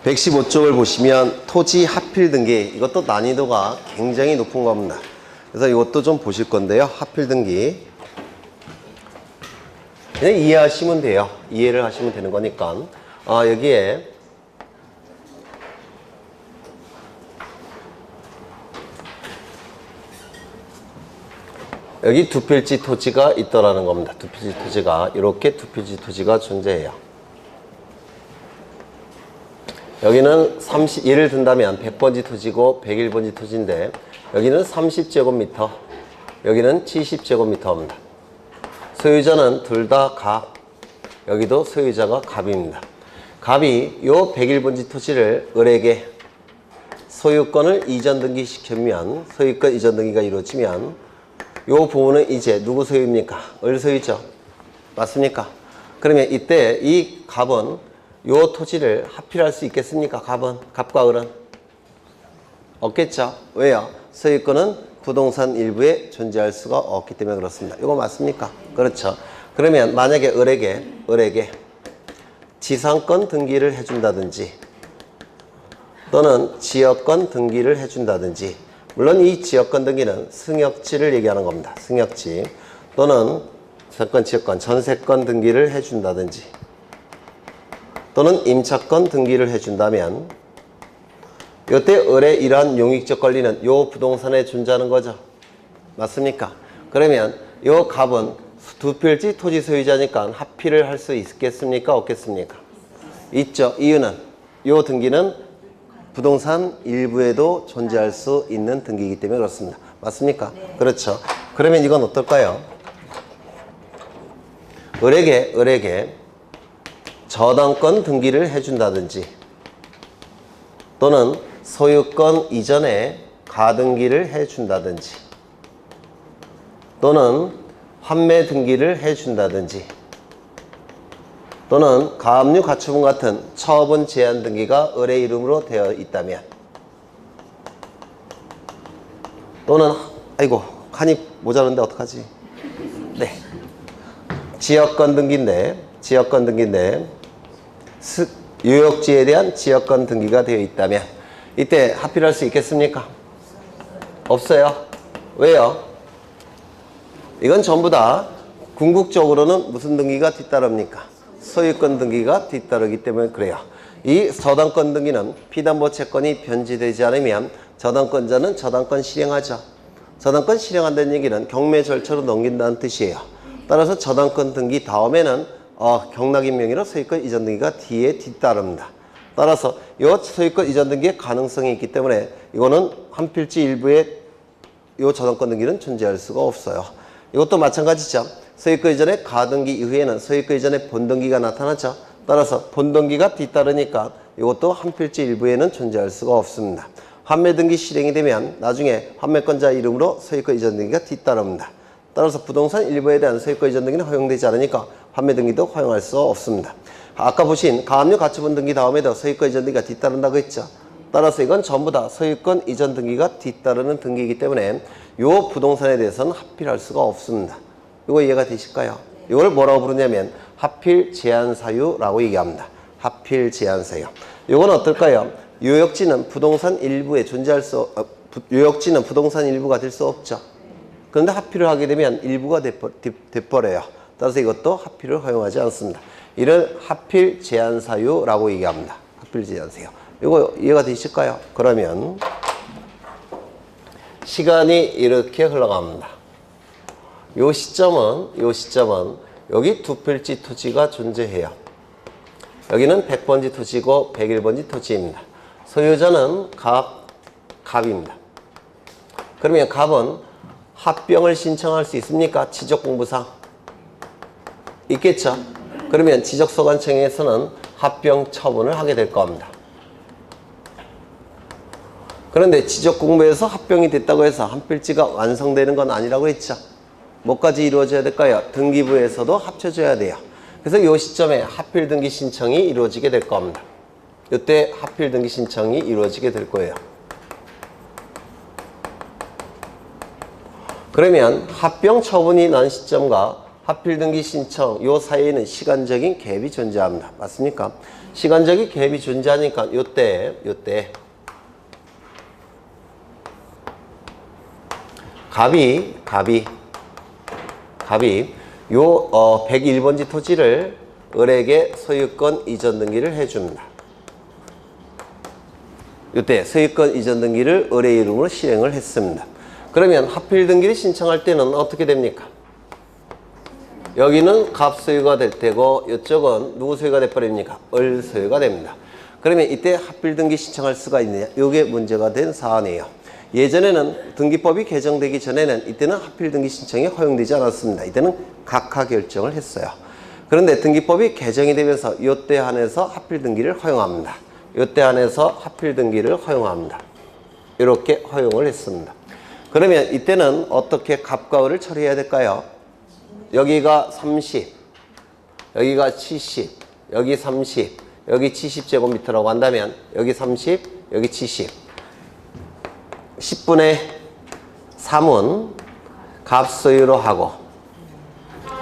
115쪽을 보시면 토지 하필 등기, 이것도 난이도가 굉장히 높은 겁니다. 그래서 이것도 좀 보실 건데요. 하필 등기 그냥 이해하시면 돼요. 이해를 하시면 되는 거니까. 여기에 여기 두 필지 토지가 있더라는 겁니다. 두 필지 토지가 이렇게 두 필지 토지가 존재해요. 여기는 예를 든다면 100번지 토지고 101번지 토지인데 여기는 30제곱미터, 여기는 70제곱미터입니다. 소유자는 둘 다 갑, 여기도 소유자가 갑입니다. 갑이 요 101번지 토지를 을에게 소유권을 이전 등기시키면, 소유권 이전 등기가 이루어지면 요 부분은 이제 누구 소유입니까? 을 소유죠. 맞습니까? 그러면 이때 이 갑은 요 토지를 하필할 수 있겠습니까? 갑과 을은? 없겠죠. 왜요? 소유권은 부동산 일부에 존재할 수가 없기 때문에 그렇습니다. 이거 맞습니까? 그렇죠. 그러면 만약에 을에게 지상권 등기를 해준다든지 또는 지역권 등기를 해준다든지, 물론 이 지역권 등기는 승역지를 얘기하는 겁니다. 승역지 또는 지상권, 지역권, 전세권 등기를 해준다든지 또는 임차권 등기를 해준다면 이때 을의 이러한 용익적 권리는 요 부동산에 존재하는 거죠. 맞습니까? 그러면 요 갑은 두 필지 토지 소유자니까 합필을 할 수 있겠습니까? 없겠습니까? 있죠. 이유는 요 등기는 부동산 일부에도 존재할 수 있는 등기이기 때문에 그렇습니다. 맞습니까? 네. 그렇죠. 그러면 이건 어떨까요? 을에게 저당권 등기를 해준다든지 또는 소유권 이전에 가등기를 해준다든지 또는 환매 등기를 해준다든지 또는 가압류 가처분 같은 처분 제한 등기가 을의 이름으로 되어 있다면 또는 아이고 칸이 모자른데 어떡하지? 네, 지역권 등기인데 유역지에 대한 지역권 등기가 되어 있다면 이때 합필할 수 있겠습니까? 없어요. 왜요? 이건 전부 다 궁극적으로는 무슨 등기가 뒤따릅니까? 소유권 등기가 뒤따르기 때문에 그래요. 이 저당권 등기는 피담보 채권이 변제되지 않으면 저당권자는 저당권 실행하죠. 저당권 실행한다는 얘기는 경매 절차로 넘긴다는 뜻이에요. 따라서 저당권 등기 다음에는 경락인 명의로 소유권 이전 등기가 뒤에 뒤따릅니다. 따라서 이 소유권 이전 등기의 가능성이 있기 때문에 이거는 한 필지 일부에 이 저당권 등기는 존재할 수가 없어요. 이것도 마찬가지죠. 소유권 이전의 가등기 이후에는 소유권 이전의 본등기가 나타나죠. 따라서 본등기가 뒤따르니까 이것도 한 필지 일부에는 존재할 수가 없습니다. 환매 등기 실행이 되면 나중에 환매권자 이름으로 소유권 이전 등기가 뒤따릅니다. 따라서 부동산 일부에 대한 소유권 이전 등기는 허용되지 않으니까 환매 등기도 허용할 수 없습니다. 아까 보신 가압류 가처분 등기 다음에도 소유권 이전 등기가 뒤따른다고 했죠. 따라서 이건 전부 다 소유권 이전 등기가 뒤따르는 등기이기 때문에 이 부동산에 대해서는 합필할 수가 없습니다. 이거 이해가 되실까요? 이걸 뭐라고 부르냐면 합필 제한 사유라고 얘기합니다. 합필 제한 사유. 이건 어떨까요? 요역지는 부동산 일부에 요역지는 부동산 일부가 될 수 없죠. 그런데 합필을 하게 되면 일부가 돼버려요. 따라서 이것도 합필을 허용하지 않습니다. 이를 합필 제한 사유라고 얘기합니다. 합필 제한 사유. 이거 이해가 되실까요? 그러면 시간이 이렇게 흘러갑니다. 요 시점은 여기 두 필지 토지가 존재해요. 여기는 100번지 토지고 101번지 토지입니다. 소유자는 갑입니다. 그러면 갑은 합병을 신청할 수 있습니까? 지적공부상 있겠죠. 그러면 지적소관청에서는 합병 처분을 하게 될 겁니다. 그런데 지적공부에서 합병이 됐다고 해서 한 필지가 완성되는 건 아니라고 했죠. 뭐까지 이루어져야 될까요? 등기부에서도 합쳐져야 돼요. 그래서 이 시점에 합필 등기 신청이 이루어지게 될 겁니다. 이때 합필 등기 신청이 이루어지게 될 거예요. 그러면 합병 처분이 난 시점과 합필 등기 신청 요 사이에는 시간적인 갭이 존재합니다. 맞습니까? 시간적인 갭이 존재하니까 요때 갑이 요 101번지 토지를 을에게 소유권 이전 등기를 해줍니다. 이때 소유권 이전 등기를 을의 이름으로 실행을 했습니다. 그러면 합필 등기를 신청할 때는 어떻게 됩니까? 여기는 갑 소유가 될 테고 이쪽은 누구 소유가 돼버립니까? 을 소유가 됩니다. 그러면 이때 합필 등기 신청할 수가 있느냐? 이게 문제가 된 사안이에요. 예전에는 등기법이 개정되기 전에는 이때는 합필 등기 신청이 허용되지 않았습니다. 이때는 각하 결정을 했어요. 그런데 등기법이 개정이 되면서 이때 한해서 합필 등기를 허용합니다. 이때 한해서 합필 등기를 허용합니다. 이렇게 허용을 했습니다. 그러면 이때는 어떻게 갑과 을을 처리해야 될까요? 여기가 30, 여기가 70, 여기 30, 여기 70제곱미터라고 한다면 여기 30, 여기 70. 10분의 3은 갑 소유로 하고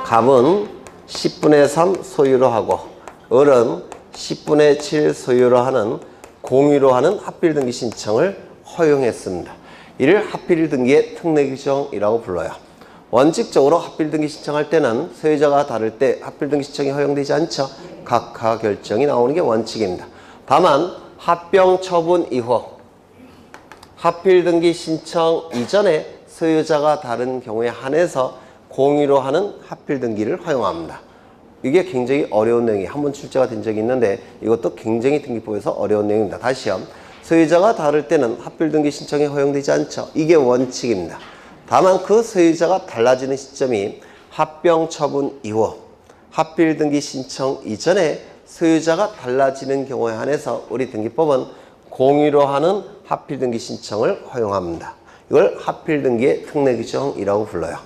갑은 10분의 3 소유로 하고 을은 10분의 7 소유로 하는 공유로 하는 합필 등기 신청을 허용했습니다. 이를 합필 등기의 특례 규정이라고 불러요. 원칙적으로 합필 등기 신청할 때는 소유자가 다를 때 합필 등기 신청이 허용되지 않죠. 각하 결정이 나오는 게 원칙입니다. 다만 합병 처분 이후 합필 등기 신청 이전에 소유자가 다른 경우에 한해서 공유로 하는 합필 등기를 허용합니다. 이게 굉장히 어려운 내용이 한번 출제가 된 적이 있는데 이것도 굉장히 등기법에서 어려운 내용입니다. 다시요. 소유자가 다를 때는 합필 등기 신청이 허용되지 않죠. 이게 원칙입니다. 다만 그 소유자가 달라지는 시점이 합병 처분 이후 합필 등기 신청 이전에 소유자가 달라지는 경우에 한해서 우리 등기법은 공유로 하는 합필 등기 신청을 허용합니다. 이걸 합필 등기의 특례 규정이라고 불러요.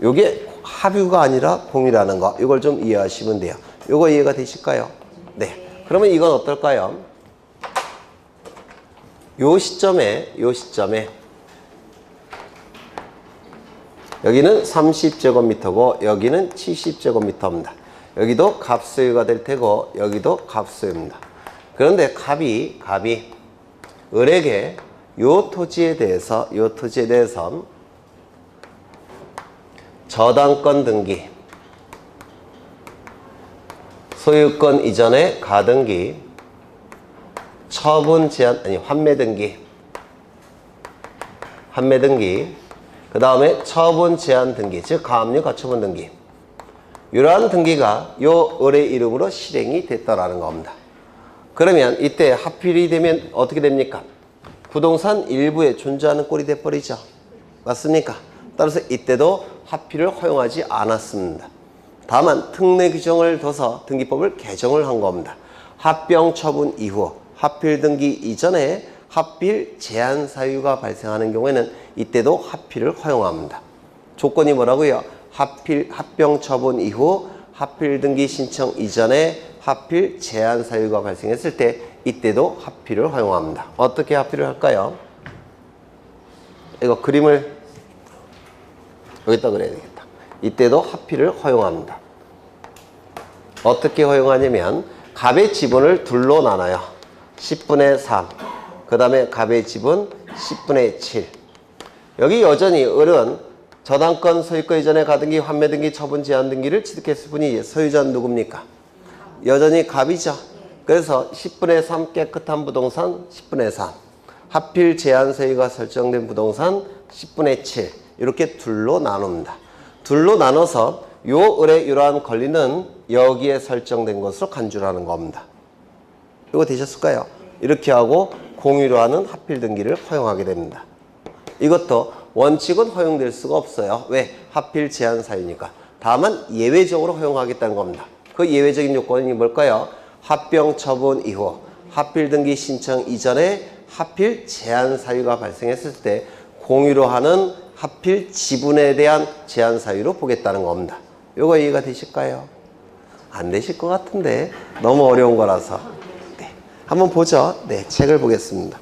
요게 합유가 아니라 공유라는 거, 이걸 좀 이해하시면 돼요. 요거 이해가 되실까요? 네. 그러면 이건 어떨까요? 요 시점에 여기는 30제곱미터고 여기는 70제곱미터입니다. 여기도 갑소유가 될 테고 여기도 갑소유입니다. 그런데 갑이 을에게 요 토지에 대해서 저당권 등기, 소유권 이전의 가등기, 처분 제한, 환매 등기, 그 다음에 처분 제한 등기, 즉 가압류 가처분 등기. 이러한 등기가 요 을의 이름으로 실행이 됐다라는 겁니다. 그러면 이때 합필이 되면 어떻게 됩니까? 부동산 일부에 존재하는 꼴이 돼버리죠. 맞습니까? 따라서 이때도 합필을 허용하지 않았습니다. 다만 특례 규정을 둬서 등기법을 개정을 한 겁니다. 합병 처분 이후 합필 등기 이전에 합필 제한 사유가 발생하는 경우에는 이때도 합필을 허용합니다. 조건이 뭐라고요? 합병 처분 이후 합필 등기 신청 이전에 합필 제한 사유가 발생했을 때 이때도 합필을 허용합니다. 어떻게 합필을 할까요? 이거 그림을 여기다 그려야 되겠다. 이때도 합필을 허용합니다. 어떻게 허용하냐면 갑의 지분을 둘로 나눠요. 10분의 3. 그 다음에 갑의 지분 10분의 7. 여기 여전히 을은 저당권 소유권 이전의 가등기, 환매 등기, 처분 제한 등기를 취득했을 뿐이 소유자는 누굽니까? 여전히 갑이죠. 그래서 10분의 3 깨끗한 부동산 10분의 3. 합필 제한 사유가 설정된 부동산 10분의 7. 이렇게 둘로 나눕니다. 둘로 나눠서 요 을의 이러한 권리는 여기에 설정된 것으로 간주하는 겁니다. 이거 되셨을까요? 이렇게 하고 공유로 하는 합필 등기를 허용하게 됩니다. 이것도 원칙은 허용될 수가 없어요. 왜? 합필 제한 사유니까. 다만 예외적으로 허용하겠다는 겁니다. 그 예외적인 요건이 뭘까요? 합병 처분 이후 합필 등기 신청 이전에 합필 제한 사유가 발생했을 때 공유로 하는 합필 지분에 대한 제한 사유로 보겠다는 겁니다. 요거 이해가 되실까요? 안 되실 것 같은데 너무 어려운 거라서. 네. 한번 보죠. 네, 책을 보겠습니다.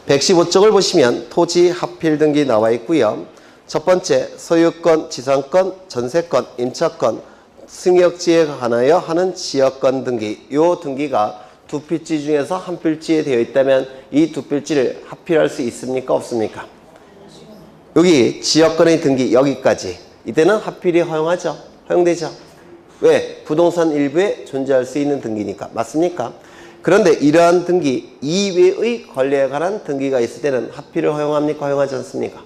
115쪽을 보시면 토지 합필 등기 나와 있고요. 첫 번째 소유권, 지상권, 전세권, 임차권, 승역지에 관하여 하는 지역권 등기. 요 등기가 두 필지 중에서 한 필지에 되어 있다면 이 두 필지를 합필할 수 있습니까? 없습니까? 여기 지역권의 등기 여기까지. 이때는 합필이 허용하죠. 허용되죠. 왜? 부동산 일부에 존재할 수 있는 등기니까. 맞습니까? 그런데 이러한 등기 이외의 권리에 관한 등기가 있을 때는 합필을 허용합니까? 허용하지 않습니까?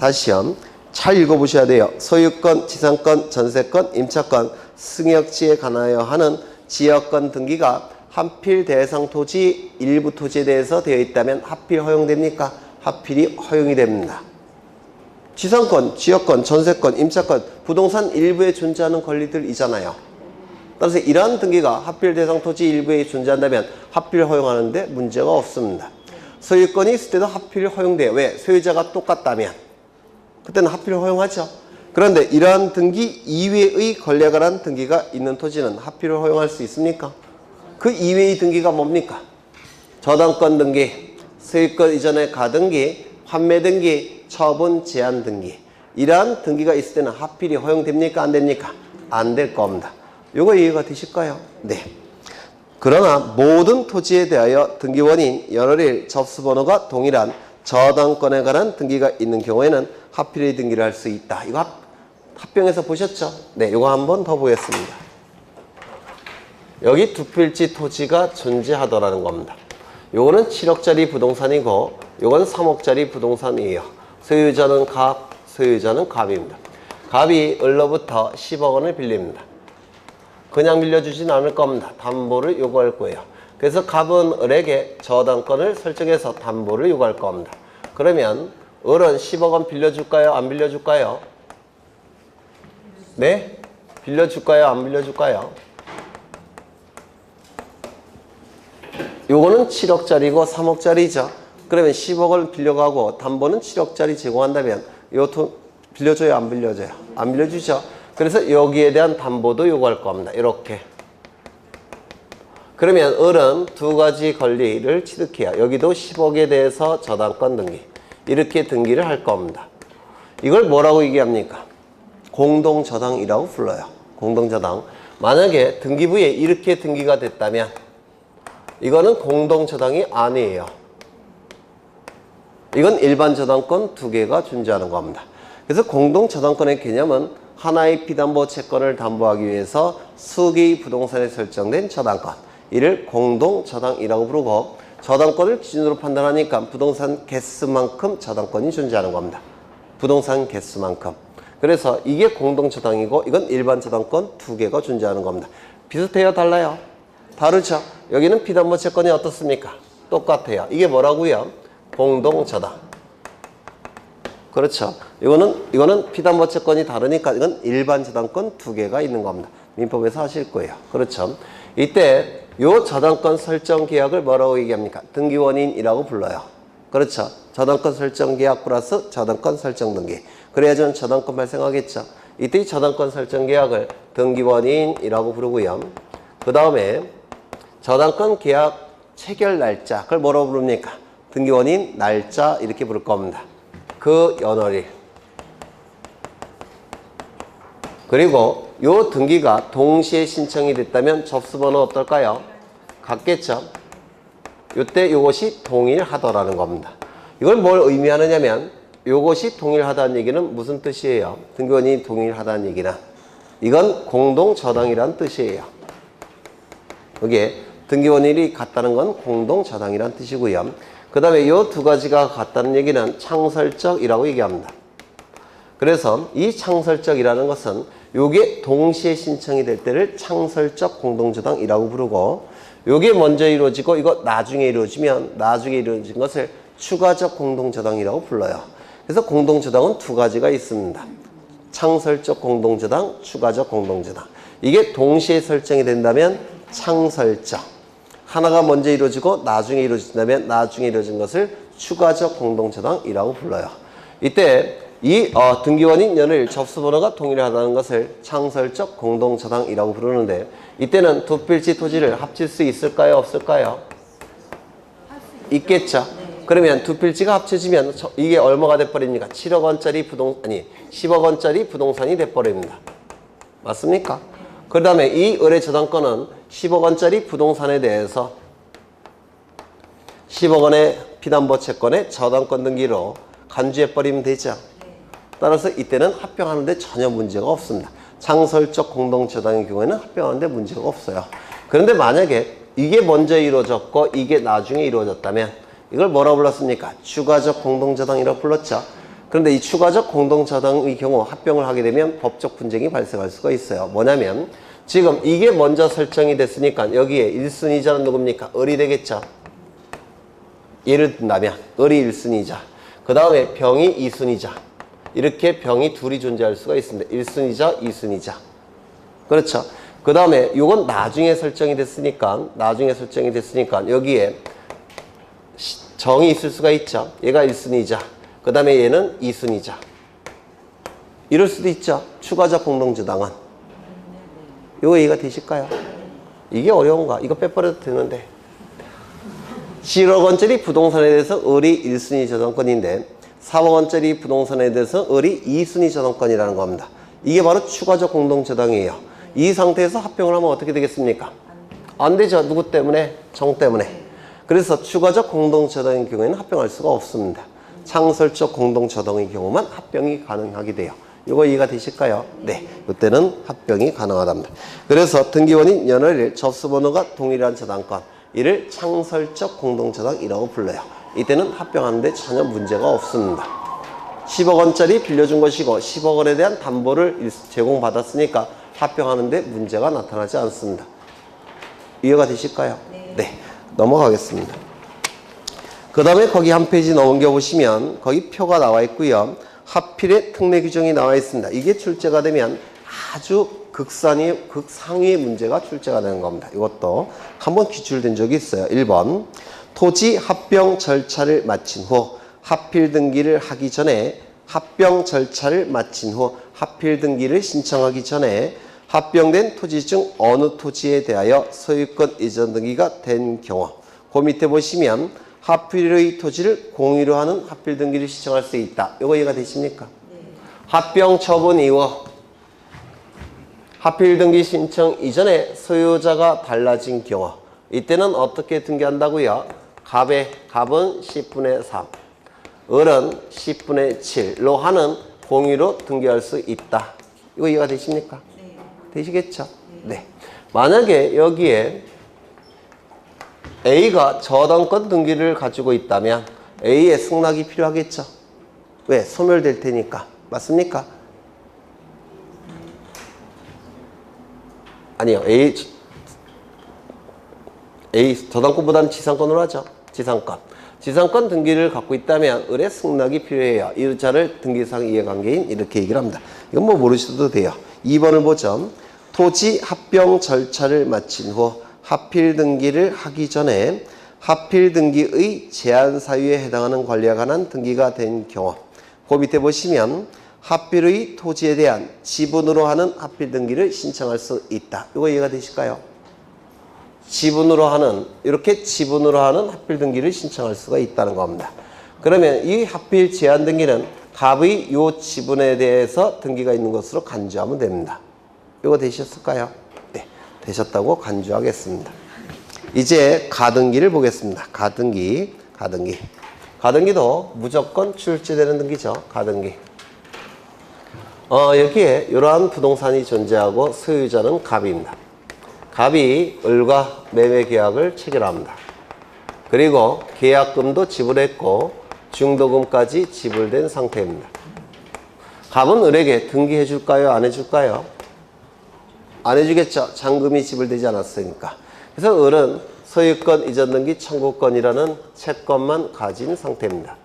다시요. 잘 읽어보셔야 돼요. 소유권, 지상권, 전세권, 임차권, 승역지에 관하여 하는 지역권 등기가 합필 대상 토지 일부 토지에 대해서 되어 있다면 합필 허용됩니까? 합필이 허용이 됩니다. 지상권, 지역권, 전세권, 임차권, 부동산 일부에 존재하는 권리들이잖아요. 따라서 이러한 등기가 합필 대상 토지 일부에 존재한다면 합필 허용하는데 문제가 없습니다. 소유권이 있을 때도 합필 허용돼요. 왜? 소유자가 똑같다면. 그때는 합필 허용하죠. 그런데 이러한 등기 이외의 권리에 관한 등기가 있는 토지는 합필을 허용할 수 있습니까? 그 이외의 등기가 뭡니까? 저당권 등기, 소유권 이전의 가등기, 환매 등기, 처분 제한 등기. 이러한 등기가 있을 때는 합필이 허용됩니까? 안 됩니까? 안 될 겁니다. 요거 이해가 되실까요? 네. 그러나 모든 토지에 대하여 등기원인 연월일 접수번호가 동일한 저당권에 관한 등기가 있는 경우에는 합필의 등기를 할 수 있다. 이거 합병에서 보셨죠? 네, 이거 한 번 더 보겠습니다. 여기 두 필지 토지가 존재하더라는 겁니다. 요거는 7억짜리 부동산이고 요건 3억짜리 부동산이에요. 소유자는 갑, 소유자는 갑입니다. 갑이 을로부터 10억 원을 빌립니다. 그냥 빌려주진 않을 겁니다. 담보를 요구할 거예요. 그래서 갑은 을에게 저당권을 설정해서 담보를 요구할 겁니다. 그러면 을은 10억 원 빌려줄까요? 안 빌려줄까요? 네? 빌려줄까요? 안 빌려줄까요? 요거는 7억짜리고 3억짜리죠. 그러면 10억을 빌려가고 담보는 7억짜리 제공한다면 요 돈 빌려줘요? 안 빌려줘요? 안 빌려주죠. 그래서 여기에 대한 담보도 요구할 겁니다. 이렇게. 그러면 을은 두 가지 권리를 취득해요. 여기도 10억에 대해서 저당권 등기. 이렇게 등기를 할 겁니다. 이걸 뭐라고 얘기합니까? 공동저당이라고 불러요. 공동저당. 만약에 등기부에 이렇게 등기가 됐다면 이거는 공동저당이 아니에요. 이건 일반 저당권 두 개가 존재하는 겁니다. 그래서 공동저당권의 개념은 하나의 피담보 채권을 담보하기 위해서 수개의 부동산에 설정된 저당권. 이를 공동저당이라고 부르고 저당권을 기준으로 판단하니까 부동산 개수만큼 저당권이 존재하는 겁니다. 부동산 개수만큼. 그래서 이게 공동저당이고 이건 일반 저당권 두 개가 존재하는 겁니다. 비슷해요? 달라요? 다르죠? 여기는 피담보 채권이 어떻습니까? 똑같아요. 이게 뭐라고요? 공동저당. 그렇죠. 이거는 피담보 채권이 다르니까 이건 일반 저당권 두 개가 있는 겁니다. 민법에서 하실 거예요. 그렇죠. 이때 요 저당권 설정 계약을 뭐라고 얘기합니까? 등기원인이라고 불러요. 그렇죠. 저당권 설정 계약 플러스 저당권 설정 등기. 그래야지만 저당권 발생하겠죠. 이때 이 저당권 설정 계약을 등기원인이라고 부르고요. 그 다음에 저당권 계약 체결 날짜, 그걸 뭐라고 부릅니까? 등기원인 날짜 이렇게 부를 겁니다. 그 연월일. 그리고 요 등기가 동시에 신청이 됐다면 접수번호 어떨까요? 같겠죠? 요때 요것이 동일하더라는 겁니다. 이걸 뭘 의미하느냐면 요것이 동일하다는 얘기는 무슨 뜻이에요? 등기원인이 동일하다는 얘기는 이건 공동저당이라는 뜻이에요. 여기에 등기원인이 같다는 건 공동저당이라는 뜻이고요. 그 다음에 요 두 가지가 같다는 얘기는 창설적이라고 얘기합니다. 그래서 이 창설적이라는 것은 요게 동시에 신청이 될 때를 창설적 공동저당이라고 부르고 요게 먼저 이루어지고 이거 나중에 이루어지면 나중에 이루어진 것을 추가적 공동저당이라고 불러요. 그래서 공동저당은 두 가지가 있습니다. 창설적 공동저당, 추가적 공동저당. 이게 동시에 설정이 된다면 창설적. 하나가 먼저 이루어지고 나중에 이루어진다면 나중에 이루어진 것을 추가적 공동저당이라고 불러요. 이때 이 등기원인 연일 접수번호가 동일하다는 것을 창설적 공동저당이라고 부르는데 이때는 두 필지 토지를 합칠 수 있을까요? 없을까요? 있겠죠. 그러면 두 필지가 합쳐지면 이게 얼마가 돼버립니까? 10억 원짜리 부동산이 돼버립니다. 맞습니까? 그 다음에 이 의뢰 저당권은 10억 원짜리 부동산에 대해서 10억 원의 피담보 채권의 저당권 등기로 간주해버리면 되죠. 따라서 이때는 합병하는데 전혀 문제가 없습니다. 창설적 공동저당의 경우에는 합병하는데 문제가 없어요. 그런데 만약에 이게 먼저 이루어졌고 이게 나중에 이루어졌다면 이걸 뭐라고 불렀습니까? 추가적 공동저당이라고 불렀죠. 그런데 이 추가적 공동저당의 경우 합병을 하게 되면 법적 분쟁이 발생할 수가 있어요. 뭐냐면 지금 이게 먼저 설정이 됐으니까 여기에 1순위자는 누굽니까? 을이 되겠죠. 예를 든다면 을이 1순위자, 그 다음에 병이 2순위자, 이렇게 병이 둘이 존재할 수가 있습니다. 1순위자, 2순위자. 그렇죠. 그 다음에 이건 나중에 설정이 됐으니까 여기에 정이 있을 수가 있죠. 얘가 1순위자, 그 다음에 얘는 2순위자. 이럴 수도 있죠. 추가적 공동저당은. 이거 이해가 되실까요? 이게 어려운가? 이거 빼버려도 되는데. 7억 원짜리 부동산에 대해서 을이 1순위 저당권인데 4억 원짜리 부동산에 대해서 을이 2순위 저당권이라는 겁니다. 이게 바로 추가적 공동저당이에요. 이 상태에서 합병을 하면 어떻게 되겠습니까? 안 되죠. 누구 때문에? 정 때문에. 그래서 추가적 공동저당의 경우에는 합병할 수가 없습니다. 창설적 공동저당의 경우만 합병이 가능하게 돼요. 이거 이해가 되실까요? 네. 이때는 합병이 가능하답니다. 그래서 등기원인 연월일 접수번호가 동일한 저당권, 이를 창설적 공동저당이라고 불러요. 이때는 합병하는데 전혀 문제가 없습니다. 10억 원짜리 빌려준 것이고 10억 원에 대한 담보를 제공받았으니까 합병하는데 문제가 나타나지 않습니다. 이해가 되실까요? 네. 넘어가겠습니다. 그 다음에 거기 한 페이지 넘겨보시면 거기 표가 나와 있고요. 하필의 특례 규정이 나와 있습니다. 이게 출제가 되면 아주 극상위의 문제가 출제가 되는 겁니다. 이것도 한번 기출된 적이 있어요. 1번 토지 합병 절차를 마친 후 하필 등기를 하기 전에 합병 절차를 마친 후 하필 등기를 신청하기 전에 합병된 토지 중 어느 토지에 대하여 소유권 이전 등기가 된 경우, 그 밑에 보시면 하필의 토지를 공유로 하는 하필 등기를 신청할 수 있다. 이거 이해가 되십니까? 네. 합병 처분 이후 하필 등기 신청 이전에 소유자가 달라진 경우, 이때는 어떻게 등기한다고요? 갑은 10분의 3, 을은 10분의 7로 하는 공유로 등기할 수 있다. 이거 이해가 되십니까? 네. 되시겠죠? 네. 만약에 여기에 A가 저당권 등기를 가지고 있다면 A의 승낙이 필요하겠죠? 왜? 소멸될 테니까. 맞습니까? 아니요. A 저당권보다는 지상권으로 하죠. 지상권 등기를 갖고 있다면 을의 승낙이 필요해요. 이 자를 등기상 이해관계인 이렇게 얘기를 합니다. 이건 뭐 모르셔도 돼요. 2번을 보죠. 토지 합병 절차를 마친 후 하필 등기를 하기 전에 하필 등기의 제한 사유에 해당하는 관리에 관한 등기가 된 경우, 그 밑에 보시면 하필의 토지에 대한 지분으로 하는 하필 등기를 신청할 수 있다. 이거 이해가 되실까요? 지분으로 하는, 이렇게 지분으로 하는 하필 등기를 신청할 수가 있다는 겁니다. 그러면 이 하필 제한 등기는 갑의 요 지분에 대해서 등기가 있는 것으로 간주하면 됩니다. 이거 되셨을까요? 네, 되셨다고 간주하겠습니다. 이제 가등기를 보겠습니다. 가등기도 무조건 출제되는 등기죠. 가등기. 여기에 이러한 부동산이 존재하고 소유자는 갑입니다. 갑이 을과 매매 계약을 체결합니다. 그리고 계약금도 지불했고 중도금까지 지불된 상태입니다. 갑은 을에게 등기해 줄까요? 안 해줄까요? 안 해주겠죠. 잔금이 지불되지 않았으니까. 그래서 을은 소유권 이전 등기 청구권이라는 채권만 가진 상태입니다.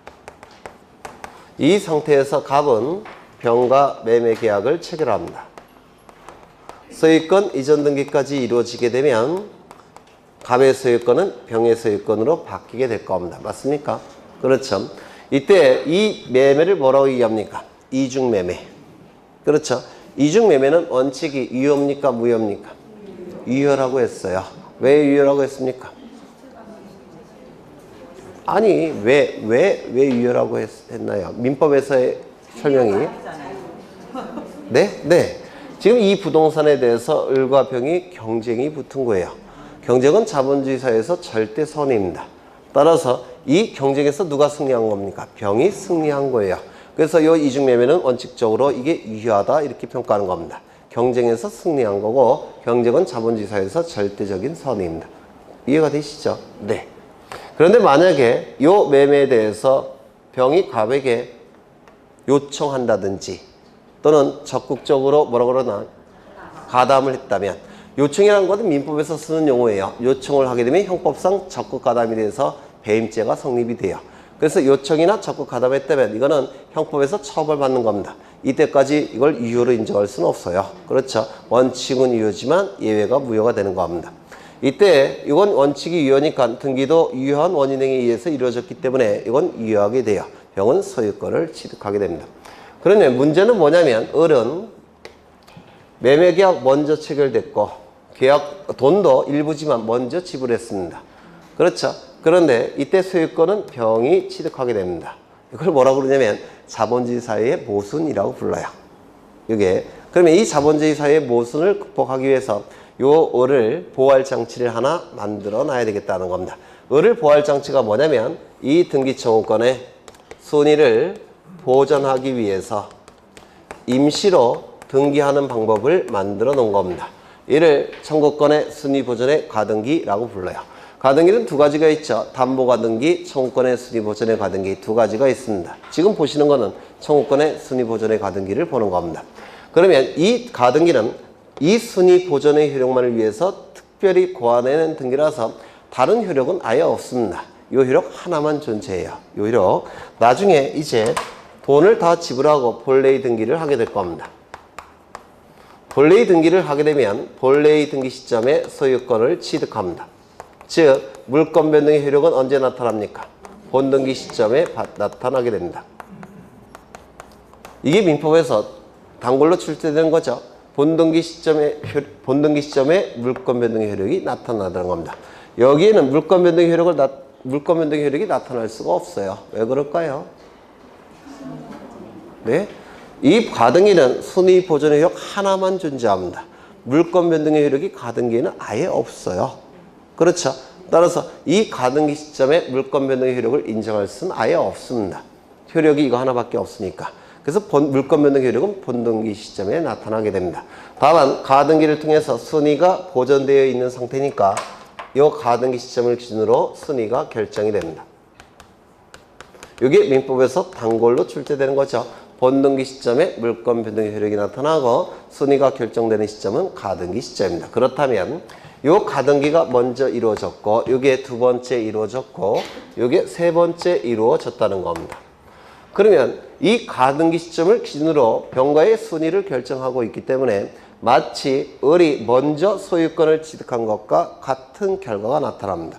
이 상태에서 갑은 병과 매매 계약을 체결합니다. 소유권 이전 등기까지 이루어지게 되면 갑의 소유권은 병의 소유권으로 바뀌게 될 겁니다. 맞습니까? 그렇죠. 이때 이 매매를 뭐라고 얘기합니까? 이중매매. 그렇죠. 이중매매는 원칙이 유효입니까? 무효입니까? 유효라고 했어요. 왜 유효라고 했습니까? 아니, 왜 유효라고 했나요? 민법에서의 설명이. 네? 지금 이 부동산에 대해서 을과 병이 경쟁이 붙은 거예요. 경쟁은 자본주의 사회에서 절대 선입니다. 따라서 이 경쟁에서 누가 승리한 겁니까? 병이 승리한 거예요. 그래서 이 이중매매는 원칙적으로 이게 유효하다 이렇게 평가하는 겁니다. 경쟁에서 승리한 거고 경쟁은 자본주의 사회에서 절대적인 선입니다. 이해가 되시죠? 네. 그런데 만약에 이 매매에 대해서 병이 갑에게 요청한다든지 또는 적극적으로 뭐라 그러나 가담을 했다면, 요청이라는 것은 민법에서 쓰는 용어예요. 요청을 하게 되면 형법상 적극 가담이 돼서 배임죄가 성립이 돼요. 그래서 요청이나 적극 가담했다면 이거는 형법에서 처벌받는 겁니다. 이때까지 이걸 유효로 인정할 수는 없어요. 그렇죠. 원칙은 유효지만 예외가 무효가 되는 겁니다. 이때 이건 원칙이 유효니까 등기도 유효한 원인행위에 의해서 이루어졌기 때문에 이건 유효하게 돼요. 병은 소유권을 취득하게 됩니다. 그런데 문제는 뭐냐면 을은 매매계약 먼저 체결됐고 계약 돈도 일부지만 먼저 지불했습니다. 그렇죠. 그런데 이때 소유권은 병이 취득하게 됩니다. 이걸 뭐라고 그러냐면 자본주의 사회의 모순이라고 불러요. 이게 그러면 이 자본주의 사회의 모순을 극복하기 위해서 요 을을 보호할 장치를 하나 만들어 놔야 되겠다는 겁니다. 을을 보호할 장치가 뭐냐면 이 등기청구권의 순위를 보전하기 위해서 임시로 등기하는 방법을 만들어 놓은 겁니다. 이를 청구권의 순위 보전의 가등기라고 불러요. 가등기는 두 가지가 있죠. 담보가등기, 청구권의 순위 보전의 가등기 두 가지가 있습니다. 지금 보시는 거는 청구권의 순위 보전의 가등기를 보는 겁니다. 그러면 이 가등기는 이 순위 보전의 효력만을 위해서 특별히 고안해낸 등기라서 다른 효력은 아예 없습니다. 이 효력 하나만 존재해요. 이 효력. 나중에 이제 돈을 다 지불하고 본래의 등기를 하게 될 겁니다. 본래의 등기를 하게 되면 본래의 등기 시점에 소유권을 취득합니다. 즉 물권 변동의 효력은 언제 나타납니까? 본등기 시점에 나타나게 됩니다. 이게 민법에서 단골로 출제되는 거죠. 본등기 시점에 물권 변동의 효력이 나타나는 겁니다. 여기에는 물권 변동의 효력이 나타날 수가 없어요. 왜 그럴까요? 네? 이 가등기는 순위 보존의 효력 하나만 존재합니다. 물권 변동의 효력이 가등기에는 아예 없어요. 그렇죠? 따라서 이 가등기 시점에 물권 변동의 효력을 인정할 수는 아예 없습니다. 효력이 이거 하나밖에 없으니까. 그래서 물권 변동의 효력은 본등기 시점에 나타나게 됩니다. 다만 가등기를 통해서 순위가 보존되어 있는 상태니까 이 가등기 시점을 기준으로 순위가 결정이 됩니다. 이게 민법에서 단골로 출제되는 거죠. 본등기 시점에 물권 변동의 효력이 나타나고 순위가 결정되는 시점은 가등기 시점입니다. 그렇다면 이 가등기가 먼저 이루어졌고 이게 두 번째 이루어졌고 이게 세 번째 이루어졌다는 겁니다. 그러면 이 가등기 시점을 기준으로 병가의 순위를 결정하고 있기 때문에 마치 을이 먼저 소유권을 취득한 것과 같은 결과가 나타납니다.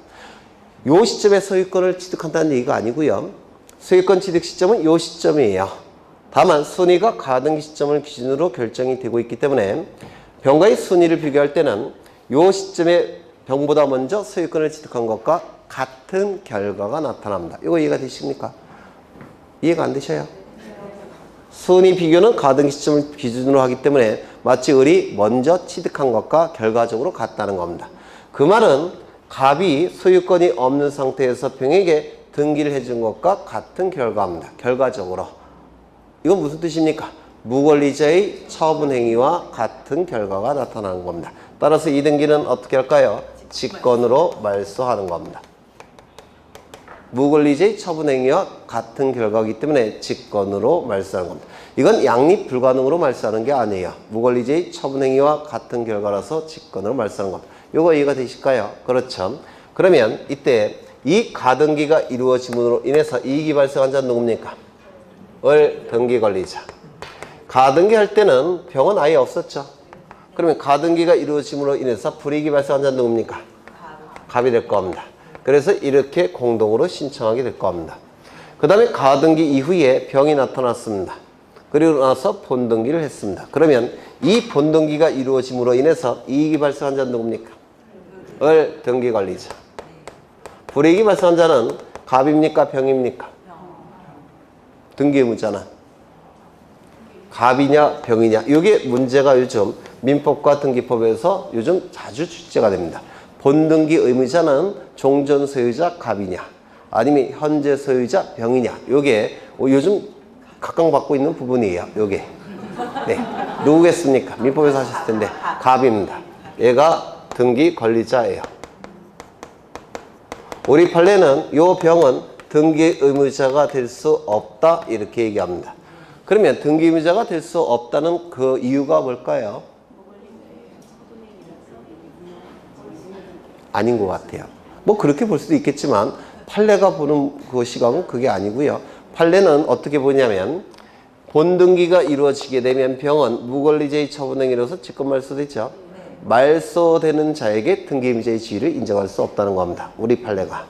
이 시점에 소유권을 취득한다는 얘기가 아니고요. 소유권 취득 시점은 이 시점이에요. 다만 순위가 가등기 시점을 기준으로 결정이 되고 있기 때문에 병가의 순위를 비교할 때는 이 시점에 병보다 먼저 소유권을 취득한 것과 같은 결과가 나타납니다. 이거 이해가 되십니까? 이해가 안 되셔요? 순위 비교는 가등기 시점을 기준으로 하기 때문에 마치 을이 먼저 취득한 것과 결과적으로 같다는 겁니다. 그 말은 갑이 소유권이 없는 상태에서 병에게 등기를 해준 것과 같은 결과입니다. 결과적으로. 이건 무슨 뜻입니까? 무권리자의 처분 행위와 같은 결과가 나타나는 겁니다. 따라서 이 등기는 어떻게 할까요? 직권으로 말소하는 겁니다. 무권리자의 처분 행위와 같은 결과이기 때문에 직권으로 말소하는 겁니다. 이건 양립 불가능으로 말소하는 게 아니에요. 무권리자의 처분 행위와 같은 결과라서 직권으로 말소하는 겁니다. 이거 이해가 되실까요? 그렇죠. 그러면 이때 이 가등기가 이루어짐으로 인해서 이익이 발생한 자는 누굽니까? 을 등기 권리자. 가등기 할 때는 병은 아예 없었죠. 그러면 가등기가 이루어짐으로 인해서 불이익이 발생한 자는 누굽니까? 갑이 될 겁니다. 그래서 이렇게 공동으로 신청하게 될 겁니다. 그 다음에 가등기 이후에 병이 나타났습니다. 그리고 나서 본등기를 했습니다. 그러면 이 본등기가 이루어짐으로 인해서 이익이 발생한 자는 누굽니까? 을 등기 관리자. 불이익이 발생한 자는 갑입니까? 병입니까? 등기 의무자는. 갑이냐 병이냐 이게 문제가 요즘 민법과 등기법에서 요즘 자주 출제가 됩니다. 본등기 의무자는 종전 소유자 갑이냐 아니면 현재 소유자 병이냐 요게 요즘 각광받고 있는 부분이에요. 요게 네 누구겠습니까? 민법에서 하셨을 텐데 갑입니다. 얘가 등기 권리자예요. 우리 판례는 요 병은 등기 의무자가 될 수 없다 이렇게 얘기합니다. 그러면 등기 의무자가 될 수 없다는 그 이유가 뭘까요? 아닌 것 같아요. 뭐 그렇게 볼 수도 있겠지만 판례가 보는 그 시각은 그게 아니고요. 판례는 어떻게 보냐면 본등기가 이루어지게 되면 병은 무권리자의 처분행위에 이르러서 직권 말소되죠. 말소되는 자에게 등기 의무자의 지위를 인정할 수 없다는 겁니다. 우리 판례가.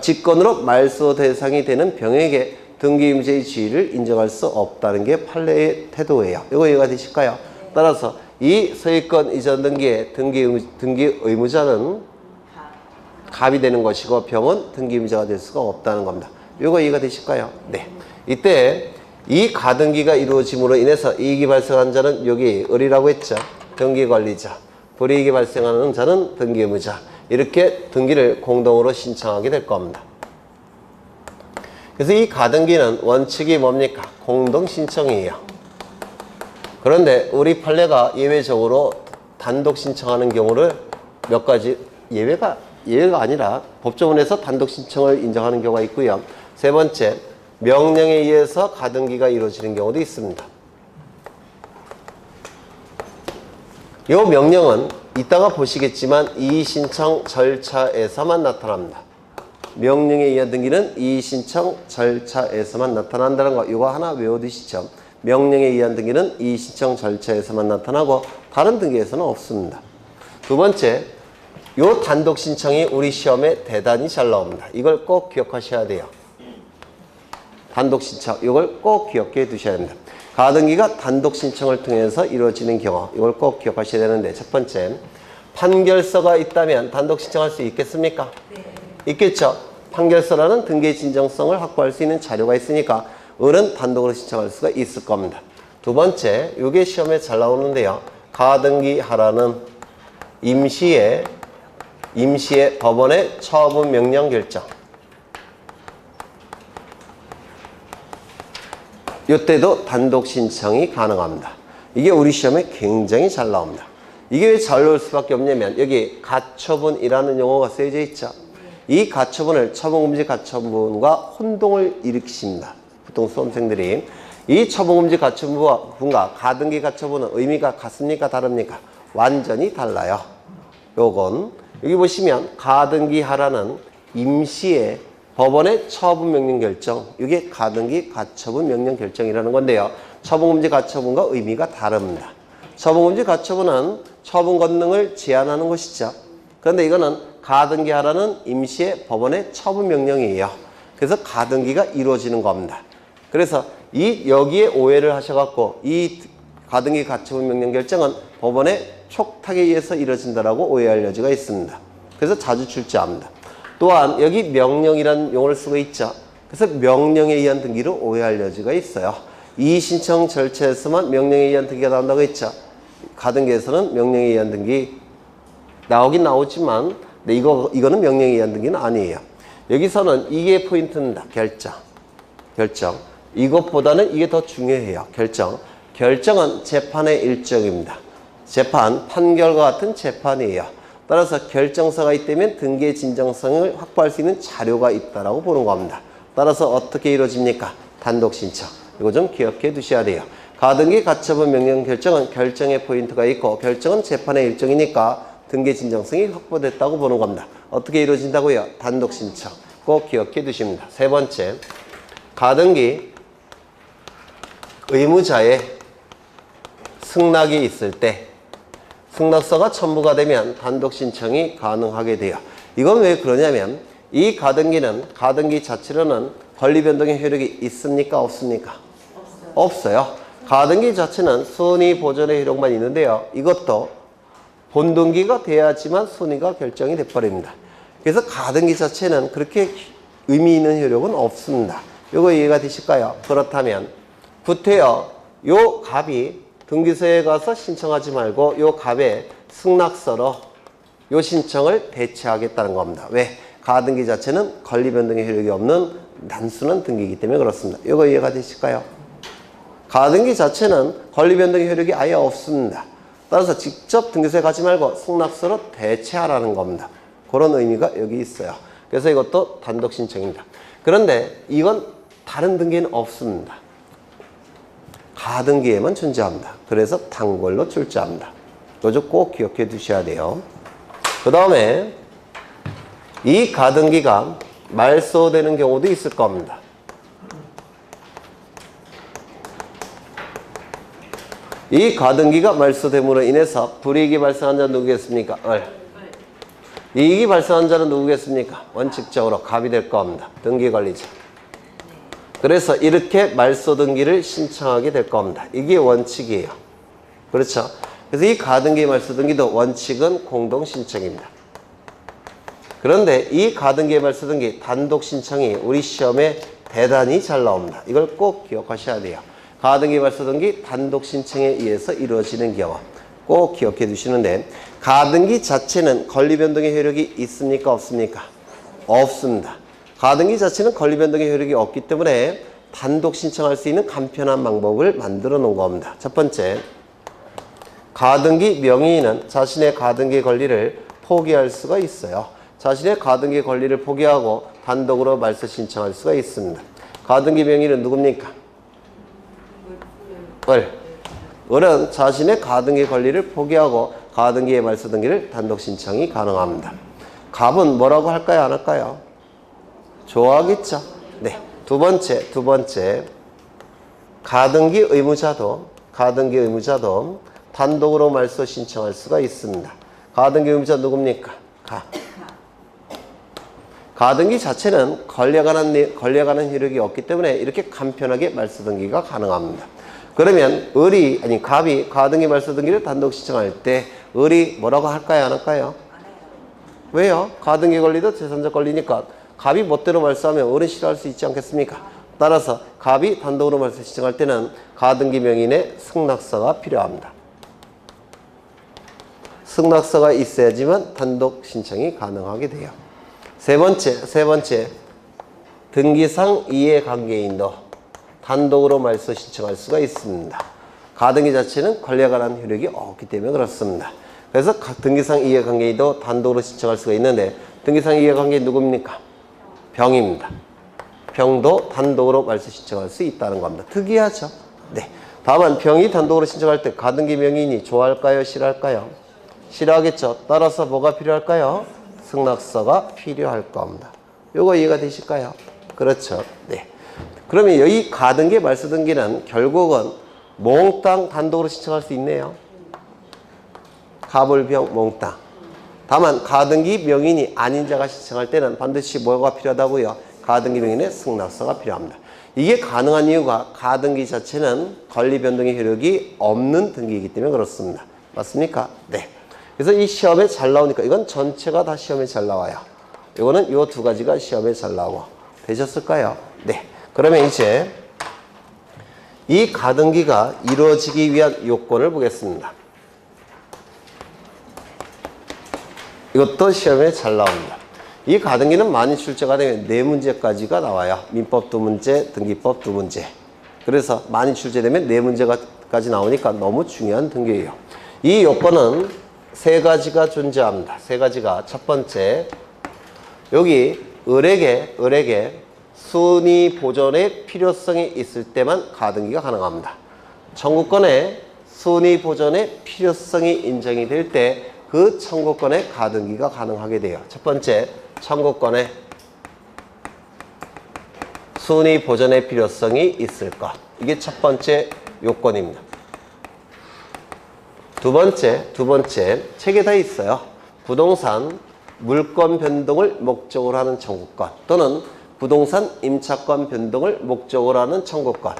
직권으로 말소 대상이 되는 병에게 등기 의무자의 지위를 인정할 수 없다는 게 판례의 태도예요. 이거 이해가 되실까요? 따라서 이 소유권 이전 등기의 등기 의무자는 갑이 되는 것이고 병은 등기 의무자가 될 수가 없다는 겁니다. 이거 이해가 되실까요? 네. 이때 이 가등기가 이루어짐으로 인해서 이익이 발생한 자는 여기 을이라고 했죠. 등기 권리자. 불이익이 발생하는 자는 등기 의무자. 이렇게 등기를 공동으로 신청하게 될 겁니다. 그래서 이 가등기는 원칙이 뭡니까? 공동 신청이에요. 그런데 우리 판례가 예외적으로 단독 신청하는 경우를 몇 가지 예외가 아니라 법조문에서 단독 신청을 인정하는 경우가 있고요. 세 번째, 명령에 의해서 가등기가 이루어지는 경우도 있습니다. 이 명령은 이따가 보시겠지만 이의신청 절차에서만 나타납니다. 명령에 의한 등기는 이의신청 절차에서만 나타난다는 거 이거 하나 외워두시죠. 명령에 의한 등기는 이의신청 절차에서만 나타나고 다른 등기에서는 없습니다. 두 번째, 요 단독 신청이 우리 시험에 대단히 잘 나옵니다. 이걸 꼭 기억하셔야 돼요. 단독 신청 이걸 꼭 기억해 두셔야 됩니다. 가등기가 단독 신청을 통해서 이루어지는 경우 이걸 꼭 기억하셔야 되는데 첫 번째, 판결서가 있다면 단독 신청할 수 있겠습니까? 네. 있겠죠. 판결서라는 등기의 진정성을 확보할 수 있는 자료가 있으니까 을은 단독으로 신청할 수가 있을 겁니다. 두 번째, 이게 시험에 잘 나오는데요. 가등기하라는 임시의 법원의 처분 명령 결정. 이때도 단독 신청이 가능합니다. 이게 우리 시험에 굉장히 잘 나옵니다. 이게 왜 잘 나올 수밖에 없냐면 여기 가처분이라는 용어가 쓰여져 있죠. 이 가처분을 처분금지 가처분과 혼동을 일으키십니다. 보통 수험생들이 이 처분금지 가처분과 가등기 가처분은 의미가 같습니까? 다릅니까? 완전히 달라요. 요건 여기 보시면 가등기하라는 임시의 법원의 처분 명령 결정 이게 가등기 가처분 명령 결정이라는 건데요. 처분금지 가처분과 의미가 다릅니다. 처분금지 가처분은 처분 권능을 제한하는 것이죠. 그런데 이거는 가등기하라는 임시의 법원의 처분 명령이에요. 그래서 가등기가 이루어지는 겁니다. 그래서 여기에 오해를 하셔갖고 이 가등기 가처분 명령 결정은 법원의 촉탁에 의해서 이루어진다라고 오해할 여지가 있습니다. 그래서 자주 출제합니다. 또한 여기 명령이라는 용어를 쓰고 있죠. 그래서 명령에 의한 등기를 오해할 여지가 있어요. 이 신청 절차에서만 명령에 의한 등기가 나온다고 했죠. 가등기에서는 명령에 의한 등기 나오긴 나오지만 근데 이거는 명령에 의한 등기는 아니에요. 여기서는 이게 포인트입니다. 결정. 이것보다는 이게 더 중요해요. 결정은 재판의 일정입니다. 판결과 같은 재판이에요. 따라서 결정서가 있다면 등기의 진정성을 확보할 수 있는 자료가 있다라고 보는 겁니다. 따라서 어떻게 이루어집니까? 단독 신청. 이거 좀 기억해 두셔야 돼요. 가등기 가처분 명령 결정은 결정의 포인트가 있고 결정은 재판의 일정이니까 등기 진정성이 확보됐다고 보는 겁니다. 어떻게 이루어진다고요? 단독 신청. 꼭 기억해 두십니다. 세 번째, 가등기 의무자의 승낙이 있을 때 승낙서가 첨부가 되면 단독 신청이 가능하게 돼요. 이건 왜 그러냐면 이 가등기 자체로는 권리 변동의 효력이 있습니까? 없습니까? 없어요. 가등기 자체는 순위 보존의 효력만 있는데요. 이것도 본등기가 돼야지만 순위가 결정이 돼버립니다. 그래서 가등기 자체는 그렇게 의미 있는 효력은 없습니다. 이거 이해가 되실까요? 그렇다면 구태여 요 갑이 등기소에 가서 신청하지 말고 요 갑의 승낙서로 요 신청을 대체하겠다는 겁니다. 왜? 가등기 자체는 권리 변동의 효력이 없는 단순한 등기이기 때문에 그렇습니다. 이거 이해가 되실까요? 가등기 자체는 권리 변동의 효력이 아예 없습니다. 따라서 직접 등기소에 가지 말고 승낙서로 대체하라는 겁니다. 그런 의미가 여기 있어요. 그래서 이것도 단독 신청입니다. 그런데 이건 다른 등기에는 없습니다. 가등기에만 존재합니다. 그래서 단골로 출제합니다. 이거 꼭 기억해 두셔야 돼요. 그 다음에 이 가등기가 말소되는 경우도 있을 겁니다. 이 가등기가 말소됨으로 인해서 불이익이 발생한 자는 누구겠습니까? 이익이 발생한 자는 누구겠습니까? 원칙적으로 갑이 될 겁니다. 등기관리자. 그래서 이렇게 말소 등기를 신청하게 될 겁니다. 이게 원칙이에요. 그렇죠? 그래서 이 가등기 말소 등기도 원칙은 공동 신청입니다. 그런데 이 가등기 말소 등기 단독 신청이 우리 시험에 대단히 잘 나옵니다. 이걸 꼭 기억하셔야 돼요. 가등기 말소 등기 단독 신청에 의해서 이루어지는 경우 꼭 기억해 두시는데, 가등기 자체는 권리 변동의 효력이 있습니까? 없습니까? 없습니다. 가등기 자체는 권리 변동의 효력이 없기 때문에 단독 신청할 수 있는 간편한 방법을 만들어 놓은 겁니다. 첫 번째, 가등기 명의인은 자신의 가등기 권리를 포기할 수가 있어요. 자신의 가등기 권리를 포기하고 단독으로 말소 신청할 수가 있습니다. 가등기 명의인은 누굽니까? 을은 자신의 가등기 권리를 포기하고 가등기의 말소 등기를 단독 신청이 가능합니다. 갑은 뭐라고 할까요? 안 할까요? 좋아하겠죠. 네. 두 번째. 가등기 의무자도 단독으로 말소 신청할 수가 있습니다. 가등기 의무자 누굽니까? 가등기 자체는 권리에 관한 효력이 없기 때문에 이렇게 간편하게 말소 등기가 가능합니다. 그러면 갑이 가등기 말소 등기를 단독 신청할 때 을이 뭐라고 할까요? 안 할까요? 왜요? 가등기 권리도 제3자 권리니까 갑이 멋대로 말소하면 을은 싫어할 수 있지 않겠습니까? 따라서 갑이 단독으로 말소 신청할 때는 가등기 명인의 승낙서가 필요합니다. 승낙서가 있어야지만 단독 신청이 가능하게 돼요. 세 번째, 등기상 이해관계인도 단독으로 말소 신청할 수가 있습니다. 가등기 자체는 권리에 관한 효력이 없기 때문에 그렇습니다. 그래서 등기상 이해관계인도 단독으로 신청할 수가 있는데, 등기상 이해관계인 누굽니까? 병입니다. 병도 단독으로 말소 신청할 수 있다는 겁니다. 특이하죠? 네. 다만 병이 단독으로 신청할 때 가등기 명의인이 좋아할까요? 싫어할까요? 싫어하겠죠. 따라서 뭐가 필요할까요? 승낙서가 필요할 겁니다. 요거 이해가 되실까요? 그렇죠. 네. 그러면 여기 가등기 말소 등기는 결국은 몽땅 단독으로 신청할 수 있네요. 갑을병 몽땅. 다만 가등기 명인이 아닌 자가 신청할 때는 반드시 뭐가 필요하다고요? 가등기 명인의 승낙서가 필요합니다. 이게 가능한 이유가 가등기 자체는 권리 변동의 효력이 없는 등기이기 때문에 그렇습니다. 맞습니까? 네. 그래서 이 시험에 잘 나오니까 이건 전체가 다 시험에 잘 나와요. 이거는 이 두 가지가 시험에 잘 나오고. 되셨을까요? 네. 그러면 이제 이 가등기가 이루어지기 위한 요건을 보겠습니다. 이것도 시험에 잘 나옵니다. 이 가등기는 많이 출제가 되면 4문제까지가 나와요. 민법 2문제, 등기법 2문제. 그래서 많이 출제되면 4문제까지 나오니까 너무 중요한 등기예요. 이 요건은 3가지가 존재합니다. 3가지가. 첫 번째, 여기 을에게 순위 보존의 필요성이 있을 때만 가등기가 가능합니다. 청구권에 순위 보존의 필요성이 인정이 될 때 그 청구권에 가등기가 가능하게 돼요. 첫 번째, 청구권에 순위 보존의 필요성이 있을 것. 이게 첫 번째 요건입니다. 두 번째, 책에 다 있어요. 부동산 물권 변동을 목적으로 하는 청구권 또는 부동산 임차권 변동을 목적으로 하는 청구권.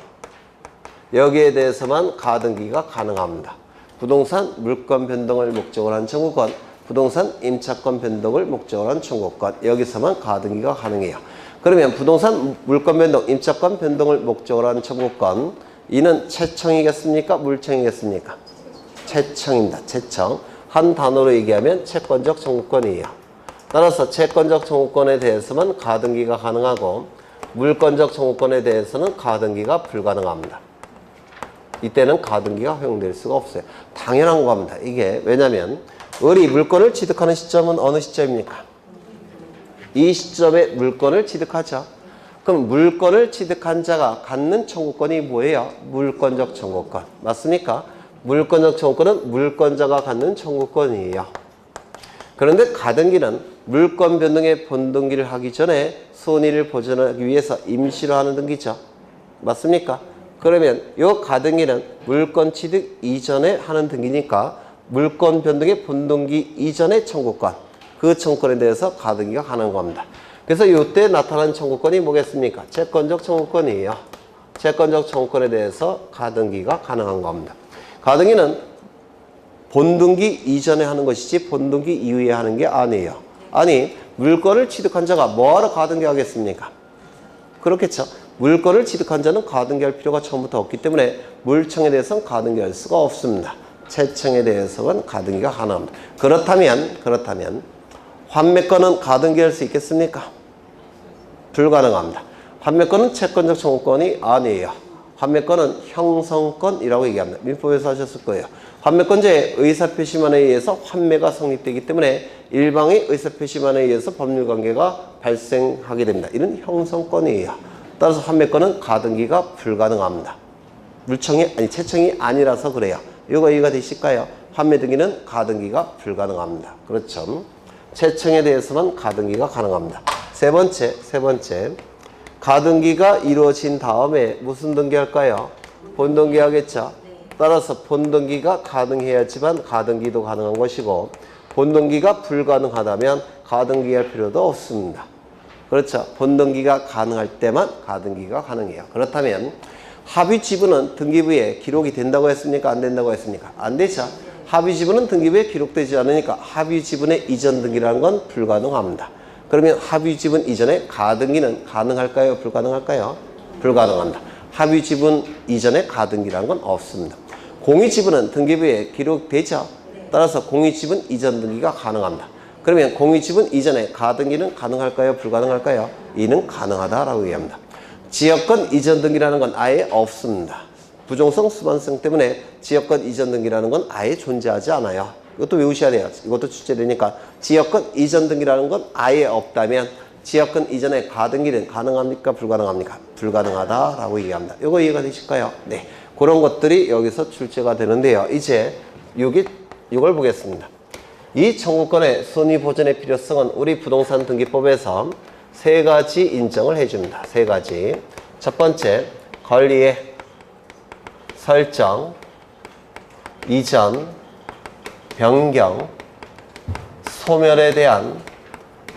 여기에 대해서만 가등기가 가능합니다. 부동산 물권 변동을 목적으로 하는 청구권, 부동산 임차권 변동을 목적으로 하는 청구권. 여기서만 가등기가 가능해요. 그러면 부동산 물권 변동, 임차권 변동을 목적으로 하는 청구권, 이는 채청이겠습니까? 물청이겠습니까? 채청입니다. 채청. 한 단어로 얘기하면 채권적 청구권이에요. 따라서 채권적 청구권에 대해서만 가등기가 가능하고 물권적 청구권에 대해서는 가등기가 불가능합니다. 이때는 가등기가 허용될 수가 없어요. 당연한 겁니다. 이게 왜냐하면 을이 물권을 취득하는 시점은 어느 시점입니까? 이 시점에 물권을 취득하죠. 그럼 물권을 취득한 자가 갖는 청구권이 뭐예요? 물권적 청구권. 맞습니까? 물권적 청구권은 물권자가 갖는 청구권이에요. 그런데 가등기는 물권 변동의 본등기를 하기 전에 손해를 보전하기 위해서 임시로 하는 등기죠. 맞습니까? 그러면 이 가등기는 물권 취득 이전에 하는 등기니까 물권 변동의 본등기 이전의 청구권, 그 청구권에 대해서 가등기가 가능한 겁니다. 그래서 이때 나타난 청구권이 뭐겠습니까? 채권적 청구권이에요. 채권적 청구권에 대해서 가등기가 가능한 겁니다. 가등기는 본등기 이전에 하는 것이지 본등기 이후에 하는 게 아니에요. 아니, 물권을 취득한 자가 뭐하러 가등기 하겠습니까? 그렇겠죠. 물권을 취득한 자는 가등기할 필요가 처음부터 없기 때문에 물청에 대해서는 가등기할 수가 없습니다. 채청에 대해서는 가등기가 가능합니다. 그렇다면 환매권은 가등기할 수 있겠습니까? 불가능합니다. 환매권은 채권적 청구권이 아니에요. 환매권은 형성권이라고 얘기합니다. 민법에서 하셨을 거예요. 환매권자의 의사표시만에 의해서 환매가 성립되기 때문에 일방의 의사표시만에 의해서 법률관계가 발생하게 됩니다. 이는 형성권이에요. 따라서 환매권은 가등기가 불가능합니다. 채청이 아니라서 그래요. 이거 이해가 되실까요? 환매 등기는 가등기가 불가능합니다. 그렇죠. 채청에 대해서만 가등기가 가능합니다. 세 번째. 가등기가 이루어진 다음에 무슨 등기 할까요? 본등기 하겠죠. 따라서 본등기가 가능해야지만 가등기도 가능한 것이고 본등기가 불가능하다면 가등기 할 필요도 없습니다. 그렇죠. 본등기가 가능할 때만 가등기가 가능해요. 그렇다면 합의지분은 등기부에 기록이 된다고 했습니까? 안 된다고 했습니까? 안 되죠. 합의지분은 등기부에 기록되지 않으니까 합의지분의 이전 등기라는 건 불가능합니다. 그러면 합의지분 이전에 가등기는 가능할까요? 불가능할까요? 불가능합니다. 합의지분 이전에 가등기라는 건 없습니다. 공의지분은 등기부에 기록되죠. 따라서 공의지분 이전 등기가 가능합니다. 그러면 공의지분 이전에 가등기는 가능할까요? 불가능할까요? 이는 가능하다라고 얘기합니다. 지역권 이전 등기라는 건 아예 없습니다. 부종성 수반성 때문에 지역권 이전 등기라는 건 아예 존재하지 않아요. 이것도 외우셔야 돼요. 이것도 출제되니까 지역권 이전 등기라는 건 아예 없다면 지역권 이전에 가등기는 가능합니까? 불가능합니까? 불가능하다라고 얘기합니다. 이거 이해가 되실까요? 네. 그런 것들이 여기서 출제가 되는데요. 이제 이걸 보겠습니다. 이 청구권의 순위 보전의 필요성은 우리 부동산 등기법에서 세 가지 인정을 해줍니다. 세 가지. 첫 번째, 권리의 설정, 이전, 변경, 소멸에 대한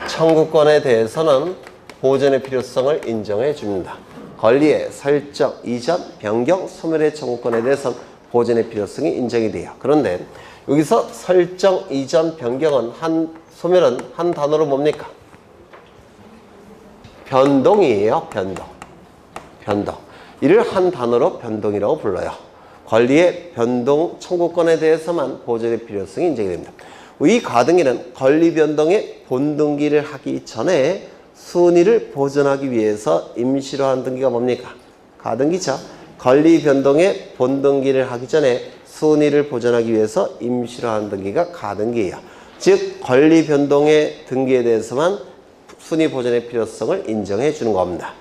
청구권에 대해서는 보전의 필요성을 인정해 줍니다. 권리의 설정, 이전, 변경, 소멸의 청구권에 대해서는 보전의 필요성이 인정이 돼요. 그런데 여기서 설정, 이전, 변경은 소멸은 한 단어로 뭡니까? 변동이에요. 변동. 이를 한 단어로 변동이라고 불러요. 권리의 변동 청구권에 대해서만 보전의 필요성이 인정이 됩니다. 이 가등기는 권리 변동의 본등기를 하기 전에 순위를 보전하기 위해서 임시로 한 등기가 뭡니까? 가등기죠. 권리 변동의 본등기를 하기 전에 순위를 보전하기 위해서 임시로 한 등기가 가등기예요. 즉 권리 변동의 등기에 대해서만 순위 보전의 필요성을 인정해 주는 겁니다.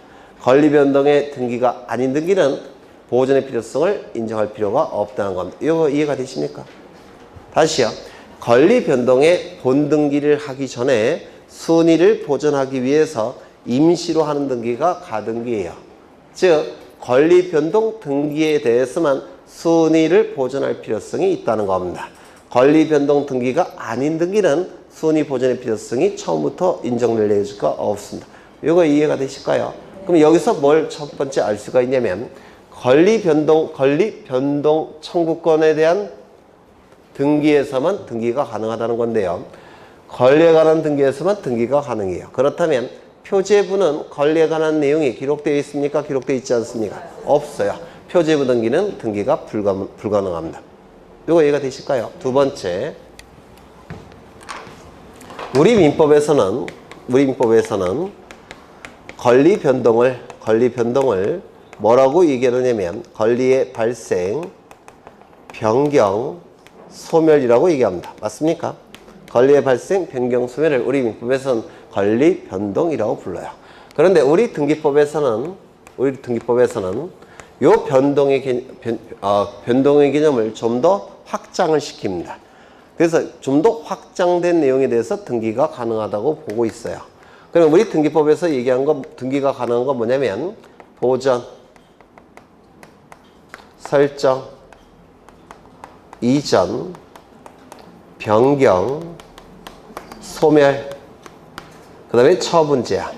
권리 변동의 등기가 아닌 등기는 보전의 필요성을 인정할 필요가 없다는 겁니다. 이거 이해가 되십니까? 다시요. 권리 변동의 본등기를 하기 전에 순위를 보전하기 위해서 임시로 하는 등기가 가등기예요. 즉 권리 변동 등기에 대해서만 순위를 보전할 필요성이 있다는 겁니다. 권리 변동 등기가 아닌 등기는 순위 보전의 필요성이 처음부터 인정될 수가 없습니다. 이거 이해가 되실까요? 그럼 여기서 뭘 첫 번째 알 수가 있냐면 권리 변동 청구권에 대한 등기에서만 등기가 가능하다는 건데요. 권리에 관한 등기에서만 등기가 가능해요. 그렇다면 표제부는 권리에 관한 내용이 기록되어 있습니까? 기록되어 있지 않습니까? 없어요. 표제부 등기는 등기가 불가능합니다. 이거 이해가 되실까요? 두 번째, 우리 민법에서는 권리 변동을 뭐라고 얘기하느냐면 권리의 발생, 변경, 소멸이라고 얘기합니다. 맞습니까? 권리의 발생, 변경, 소멸을 우리 민법에서는 권리 변동이라고 불러요. 그런데 우리 등기법에서는 요 변동의 개념을 좀 더 확장을 시킵니다. 그래서 좀 더 확장된 내용에 대해서 등기가 가능하다고 보고 있어요. 그럼 우리 등기법에서 얘기한 거, 등기가 가능한 건 뭐냐면 보전, 설정, 이전, 변경, 소멸, 그 다음에 처분 제한.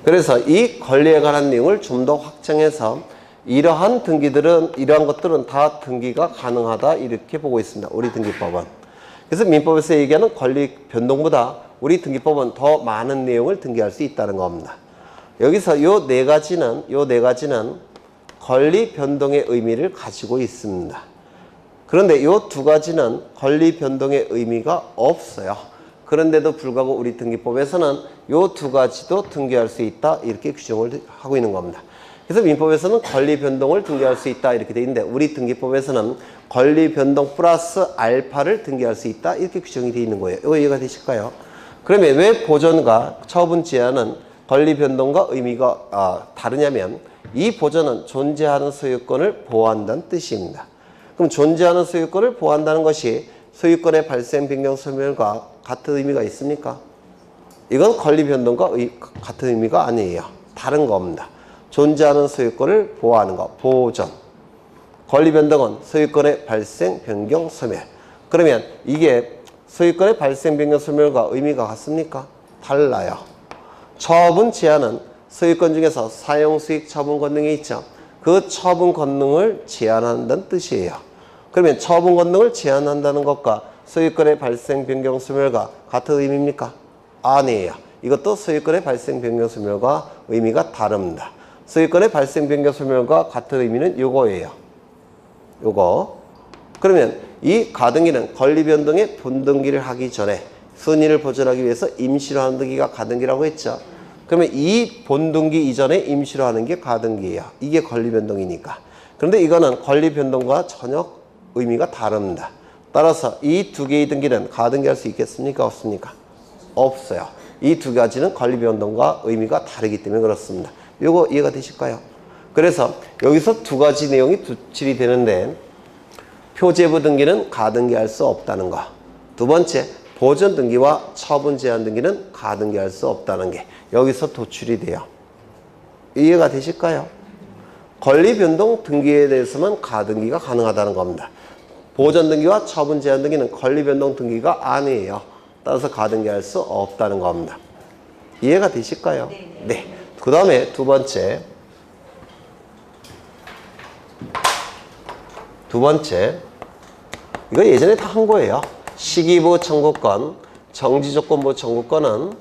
그래서 이 권리에 관한 내용을 좀 더 확장해서 이러한 것들은 다 등기가 가능하다 이렇게 보고 있습니다. 우리 등기법은. 그래서 민법에서 얘기하는 권리 변동보다 우리 등기법은 더 많은 내용을 등기할 수 있다는 겁니다. 여기서 요 네 가지는 권리 변동의 의미를 가지고 있습니다. 그런데 요 두 가지는 권리 변동의 의미가 없어요. 그런데도 불구하고 우리 등기법에서는 요 두 가지도 등기할 수 있다 이렇게 규정을 하고 있는 겁니다. 그래서 민법에서는 권리 변동을 등기할 수 있다 이렇게 돼 있는데 우리 등기법에서는 권리 변동 플러스 알파를 등기할 수 있다 이렇게 규정이 되어 있는 거예요. 이거 이해가 되실까요? 그러면 왜 보전과 처분 제한은 권리 변동과 의미가 다르냐면 이 보전은 존재하는 소유권을 보호한다는 뜻입니다. 그럼 존재하는 소유권을 보호한다는 것이 소유권의 발생, 변경, 소멸과 같은 의미가 있습니까? 이건 권리 변동과 같은 의미가 아니에요. 다른 겁니다. 존재하는 소유권을 보호하는 것, 보전. 권리 변동은 소유권의 발생, 변경, 소멸. 그러면 이게 소유권의 발생, 변경, 소멸과 의미가 같습니까? 달라요. 처분 제한은 소유권 중에서 사용, 수익, 처분 권능이 있죠. 그 처분 권능을 제한한다는 뜻이에요. 그러면 처분 권능을 제한한다는 것과 소유권의 발생, 변경, 소멸과 같은 의미입니까? 아니에요. 이것도 소유권의 발생, 변경, 소멸과 의미가 다릅니다. 소유권의 발생, 변경, 소멸과 같은 의미는 요거예요. 요거. 그러면 이 가등기는 권리 변동의 본등기를 하기 전에 순위를 보존하기 위해서 임시로 하는 등기가 가등기라고 했죠. 그러면 이 본등기 이전에 임시로 하는 게 가등기예요. 이게 권리 변동이니까. 그런데 이거는 권리 변동과 전혀 의미가 다릅니다. 따라서 이 두 개의 등기는 가등기 할 수 있겠습니까? 없습니까? 없어요. 이 두 가지는 권리 변동과 의미가 다르기 때문에 그렇습니다. 이거 이해가 되실까요? 그래서 여기서 두 가지 내용이 도출이 되는데 표제부 등기는 가등기 할 수 없다는 거. 두 번째, 보전 등기와 처분 제한 등기는 가등기 할 수 없다는 게 여기서 도출이 돼요. 이해가 되실까요? 권리 변동 등기에 대해서만 가등기가 가능하다는 겁니다. 보전 등기와 처분 제한 등기는 권리 변동 등기가 아니에요. 따라서 가등기 할 수 없다는 겁니다. 이해가 되실까요? 네. 그 다음에 두 번째, 이거 예전에 다 한 거예요. 시기부 청구권, 정지조건부 청구권은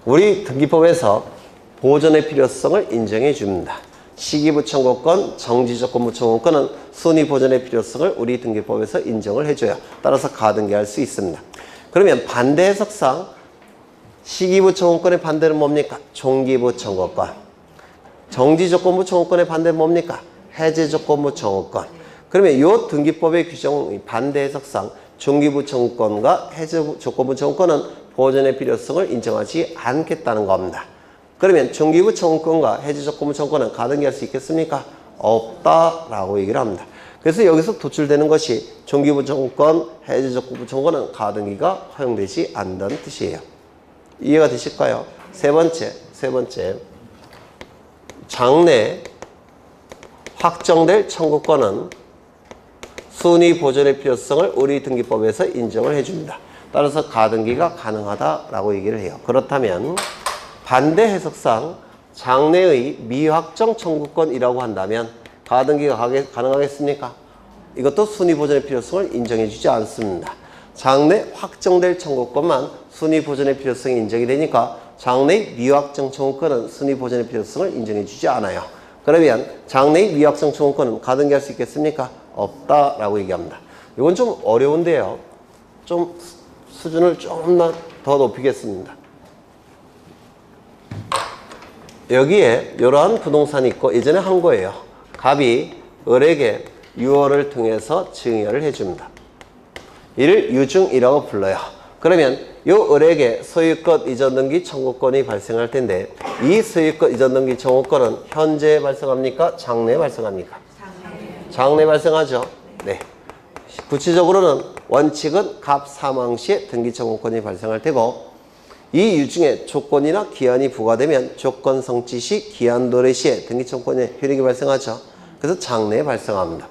우리 등기법에서 보전의 필요성을 인정해 줍니다. 시기부 청구권, 정지조건부 청구권은 순위 보전의 필요성을 우리 등기법에서 인정을 해줘요. 따라서 가등기할 수 있습니다. 그러면 반대 해석상 시기부 청구권의 반대는 뭡니까? 종기부 청구권. 정지조건부 청구권의 반대는 뭡니까? 해제조건부 청구권. 그러면 이 등기법의 규정 반대 해석상 종기부 청구권과 해제조건부 청구권은 보전의 필요성을 인정하지 않겠다는 겁니다. 그러면 종기부 청구권과 해제조건부 청구권은 가등기 할 수 있겠습니까? 없다라고 얘기를 합니다. 그래서 여기서 도출되는 것이 종기부 청구권, 해제조건부 청구권은 가등기가 허용되지 않는다는 뜻이에요. 이해가 되실까요? 세 번째. 장래 확정될 청구권은 순위 보존의 필요성을 우리 등기법에서 인정을 해줍니다. 따라서 가등기가 가능하다라고 얘기를 해요. 그렇다면 반대 해석상 장래의 미확정 청구권이라고 한다면 가등기가 가능하겠습니까? 이것도 순위 보존의 필요성을 인정해주지 않습니다. 장래 확정될 청구권만 순위 보존의 필요성이 인정이 되니까 장래의 미확정 청구권은 순위 보존의 필요성을 인정해 주지 않아요. 그러면 장래의 미확정 청구권은 가등기할 수 있겠습니까? 없다라고 얘기합니다. 이건 좀 어려운데요. 좀 수준을 조금만 더 높이겠습니다. 여기에 이러한 부동산이 있고 예전에 한 거예요. 갑이 을에게 유언을 통해서 증여를 해줍니다. 이를 유증이라고 불러요. 그러면 이 을에게 소유권 이전 등기 청구권이 발생할 텐데 이 소유권 이전 등기 청구권은 현재 발생합니까? 장래에 발생합니까? 장래에 발생하죠. 네. 구체적으로는 원칙은 갑 사망 시에 등기 청구권이 발생할 테고 이 유증에 조건이나 기한이 부과되면 조건 성취 시 기한 도래 시에 등기 청구권의 효력이 발생하죠. 그래서 장래에 발생합니다.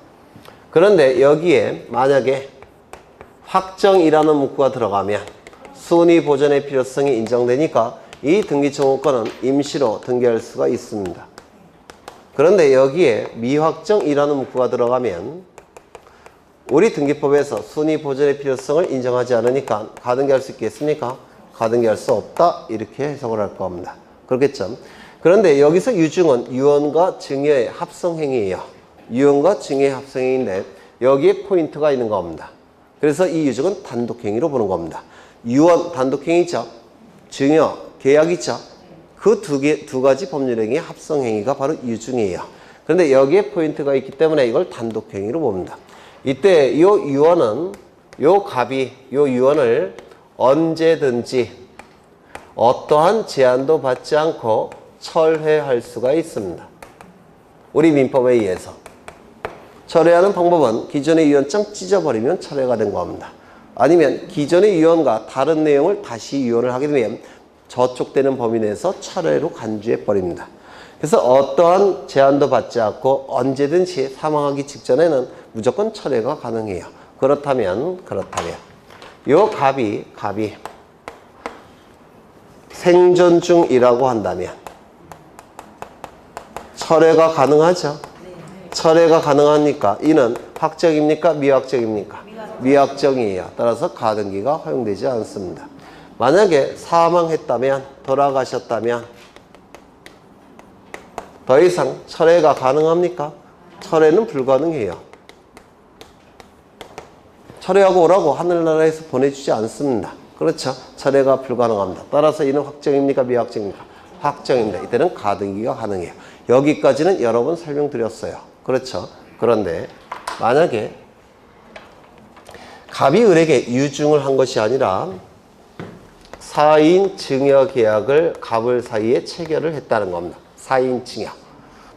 그런데 여기에 만약에 확정이라는 문구가 들어가면 순위 보존의 필요성이 인정되니까 이 등기 청구권은 임시로 등기할 수가 있습니다. 그런데 여기에 미확정이라는 문구가 들어가면 우리 등기법에서 순위 보존의 필요성을 인정하지 않으니까 가등기할 수 있겠습니까? 가등기할 수 없다 이렇게 해석을 할 겁니다. 그렇겠죠? 그런데 여기서 유증은 유언과 증여의 합성행위예요. 유언과 증여의 합성행위인데 여기에 포인트가 있는 겁니다. 그래서 이 유증은 단독행위로 보는 겁니다. 유언 단독행위죠. 증여 계약이죠. 그 두 가지 법률행위의 합성행위가 바로 유증이에요. 그런데 여기에 포인트가 있기 때문에 이걸 단독행위로 봅니다. 이때 이 유언은 이 갑이 이 유언을 언제든지 어떠한 제한도 받지 않고 철회할 수가 있습니다. 우리 민법에 의해서. 철회하는 방법은 기존의 유언장 찢어버리면 철회가 된 겁니다. 아니면 기존의 유언과 다른 내용을 다시 유언을 하게 되면 저촉되는 범위 내에서 철회로 간주해 버립니다. 그래서 어떠한 제한도 받지 않고 언제든지 사망하기 직전에는 무조건 철회가 가능해요. 그렇다면 요 갑이 생존 중이라고 한다면 철회가 가능하죠? 철회가 가능하니까 이는 확정입니까? 미확정입니까? 미확정이에요. 따라서 가등기가 허용되지 않습니다. 만약에 사망했다면, 돌아가셨다면 더 이상 철회가 가능합니까? 철회는 불가능해요. 철회하고 오라고 하늘나라에서 보내주지 않습니다. 그렇죠? 철회가 불가능합니다. 따라서 이는 확정입니까? 미확정입니까? 확정입니다. 이때는 가등기가 가능해요. 여기까지는 여러 번 설명드렸어요. 그렇죠? 그런데 만약에 갑이 을에게 유증을 한 것이 아니라 사인 증여 계약을 갑을 사이에 체결을 했다는 겁니다. 사인 증여.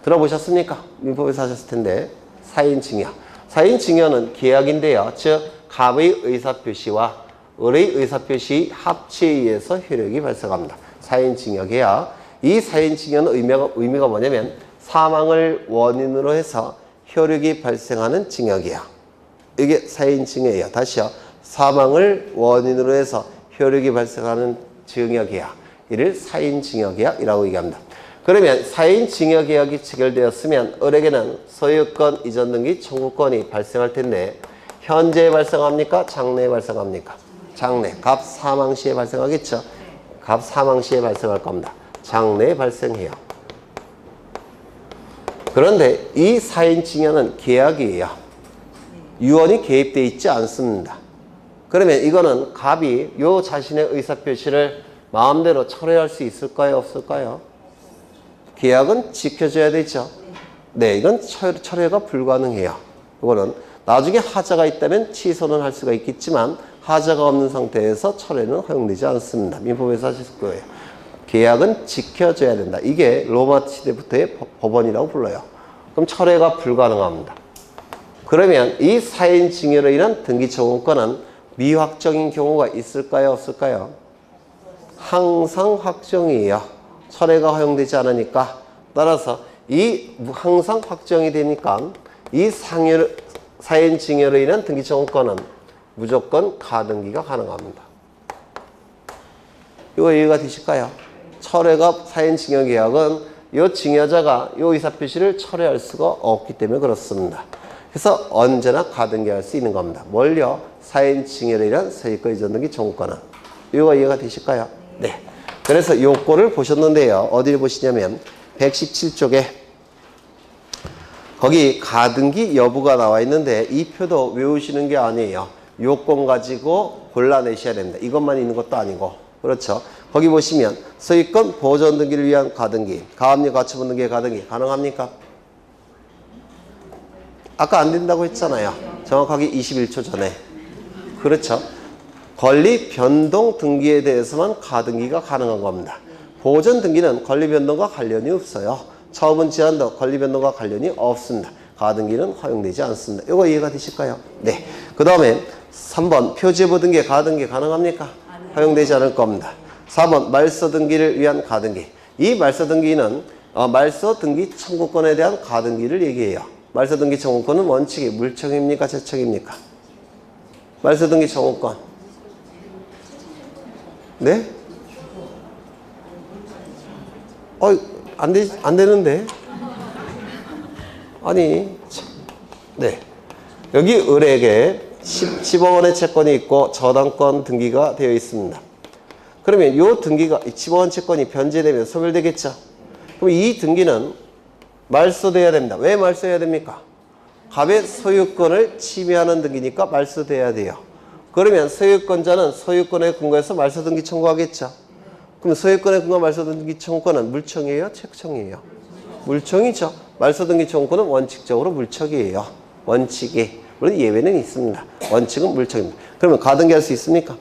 들어보셨습니까? 민법에서 하셨을 텐데 사인 증여. 사인 증여는 계약인데요. 즉 갑의 의사표시와 을의 의사표시 합치에 의해서 효력이 발생합니다. 사인 증여 계약. 이 사인 증여는 의미가 뭐냐면 사망을 원인으로 해서 효력이 발생하는 증여 계약. 이게 사인 증여예요. 다시요. 사망을 원인으로 해서 효력이 발생하는 증여 계약. 이를 사인 증여 계약이라고 얘기합니다. 그러면 사인 증여 계약이 체결되었으면 을에게는 소유권 이전 등기 청구권이 발생할 텐데 현재에 발생합니까? 장래에 발생합니까? 장래. 갑 사망 시에 발생하겠죠? 갑 사망 시에 발생할 겁니다. 장래에 발생해요. 그런데 이 사인 증여는 계약이에요. 유언이 개입되어 있지 않습니다. 그러면 이거는 갑이 요 자신의 의사표시를 마음대로 철회할 수 있을까요? 없을까요? 계약은 지켜줘야 되죠. 네, 이건 철회가 불가능해요. 이거는 나중에 하자가 있다면 취소는 할 수가 있겠지만 하자가 없는 상태에서 철회는 허용되지 않습니다. 민법에서 하실 거예요. 계약은 지켜줘야 된다. 이게 로마 시대부터의 법원이라고 불러요. 그럼 철회가 불가능합니다. 그러면 이 사인 증여로 인한 등기 청구권은 미확정인 경우가 있을까요? 없을까요? 항상 확정이에요. 철회가 허용되지 않으니까. 따라서 이 항상 확정이 되니까 이 사인 증여로 인한 등기 청구권은 무조건 가등기가 가능합니다. 이거 이해가 되실까요? 철회가 사인 증여 계약은 이 증여자가 이 의사표시를 철회할 수가 없기 때문에 그렇습니다. 그래서 언제나 가등기할 수 있는 겁니다. 뭘요? 사인 증여로 인한 소유권 이전 등기 청구권은. 이거 이해가 되실까요? 네. 그래서 요거를 보셨는데요. 어디를 보시냐면 117쪽에 거기 가등기 여부가 나와 있는데 이 표도 외우시는 게 아니에요. 요건 가지고 골라내셔야 됩니다. 이것만 있는 것도 아니고. 그렇죠. 거기 보시면 소유권 보존 등기를 위한 가등기, 가압류 가처분 등기의 가등기 가능합니까? 아까 안 된다고 했잖아요. 정확하게 21초 전에. 그렇죠. 권리 변동 등기에 대해서만 가등기가 가능한 겁니다. 보존 등기는 권리 변동과 관련이 없어요. 처분 제한도 권리 변동과 관련이 없습니다. 가등기는 허용되지 않습니다. 이거 이해가 되실까요? 네. 그 다음에 3번 표제부 등기의 가등기 가능합니까? 허용되지 않을 겁니다. 4번 말소 등기를 위한 가등기. 이 말소 등기는 말소 등기 청구권에 대한 가등기를 얘기해요. 말소 등기 청구권은 원칙이 물청입니까? 채청입니까? 말소 등기 청구권. 네? 안 되는데? 아니, 네. 여기 을에게 10억 원의 채권이 있고 저당권 등기가 되어 있습니다. 그러면 이 등기가 10억 원 채권이 변제되면 소멸되겠죠? 그럼 이 등기는 말소돼야 됩니다. 왜 말소해야 됩니까? 갑의 소유권을 침해하는 등기니까 말소돼야 돼요. 그러면 소유권자는 소유권에 근거해서 말소 등기 청구하겠죠? 그럼 소유권에 근거 말소 등기 청구권은 물청이에요? 채청이에요? 물청이죠. 말소 등기 청구권은 원칙적으로 물청이에요. 원칙이. 물론 예외는 있습니다. 원칙은 물청입니다. 그러면 가등기할 수 있습니까?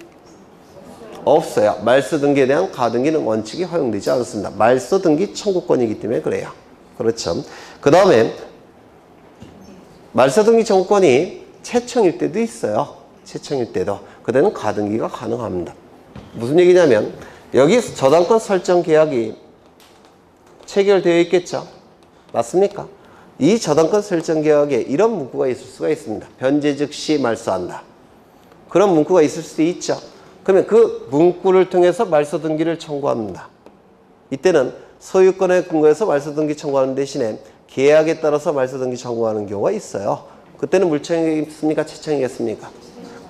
없어요. 말소 등기에 대한 가등기는 원칙이 허용되지 않습니다. 말소 등기 청구권이기 때문에 그래요. 그렇죠. 그 다음에 말소 등기 청구권이 채청일 때도 있어요. 채청일 때도. 그때는 가등기가 가능합니다. 무슨 얘기냐면 여기 저당권 설정 계약이 체결되어 있겠죠. 맞습니까? 이 저당권 설정 계약에 이런 문구가 있을 수가 있습니다. 변제 즉시 말소한다. 그런 문구가 있을 수도 있죠. 그러면 그 문구를 통해서 말소 등기를 청구합니다. 이때는 소유권에 근거해서 말소 등기 청구하는 대신에 계약에 따라서 말소 등기 청구하는 경우가 있어요. 그때는 물청이겠습니까? 채청이겠습니까?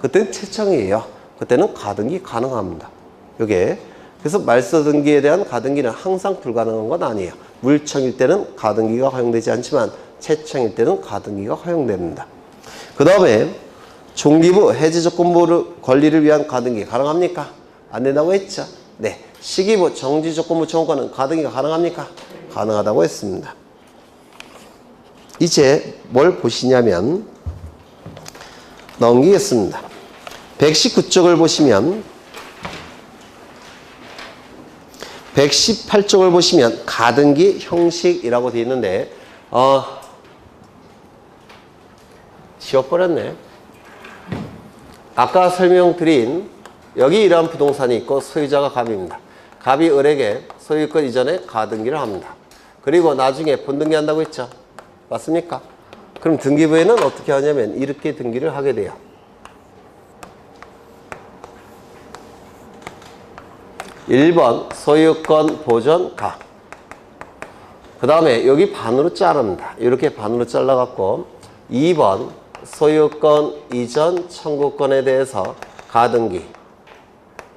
그때는 채청이에요. 그때는 가등기 가능합니다. 요게. 그래서 말소 등기에 대한 가등기는 항상 불가능한 건 아니에요. 물청일 때는 가등기가 허용되지 않지만 채청일 때는 가등기가 허용됩니다. 그 다음에 종기부 해지조건부 권리를 위한 가등기 가능합니까? 안 된다고 했죠? 네. 시기부 정지조건부 청구권은 가등기가 가능합니까? 가능하다고 했습니다. 이제 뭘 보시냐면 넘기겠습니다. 119쪽을 보시면 118쪽을 보시면 가등기 형식이라고 되어 있는데 지워버렸네. 아까 설명드린 여기 이러한 부동산이 있고 소유자가 갑입니다. 갑이 을에게 소유권 이전에 가등기를 합니다. 그리고 나중에 본등기 한다고 했죠. 맞습니까? 그럼 등기부에는 어떻게 하냐면 이렇게 등기를 하게 돼요. 1번 소유권 보존 가. 그 다음에 여기 반으로 자릅니다. 이렇게 반으로 잘라갖고 2번 소유권 이전 청구권에 대해서 가등기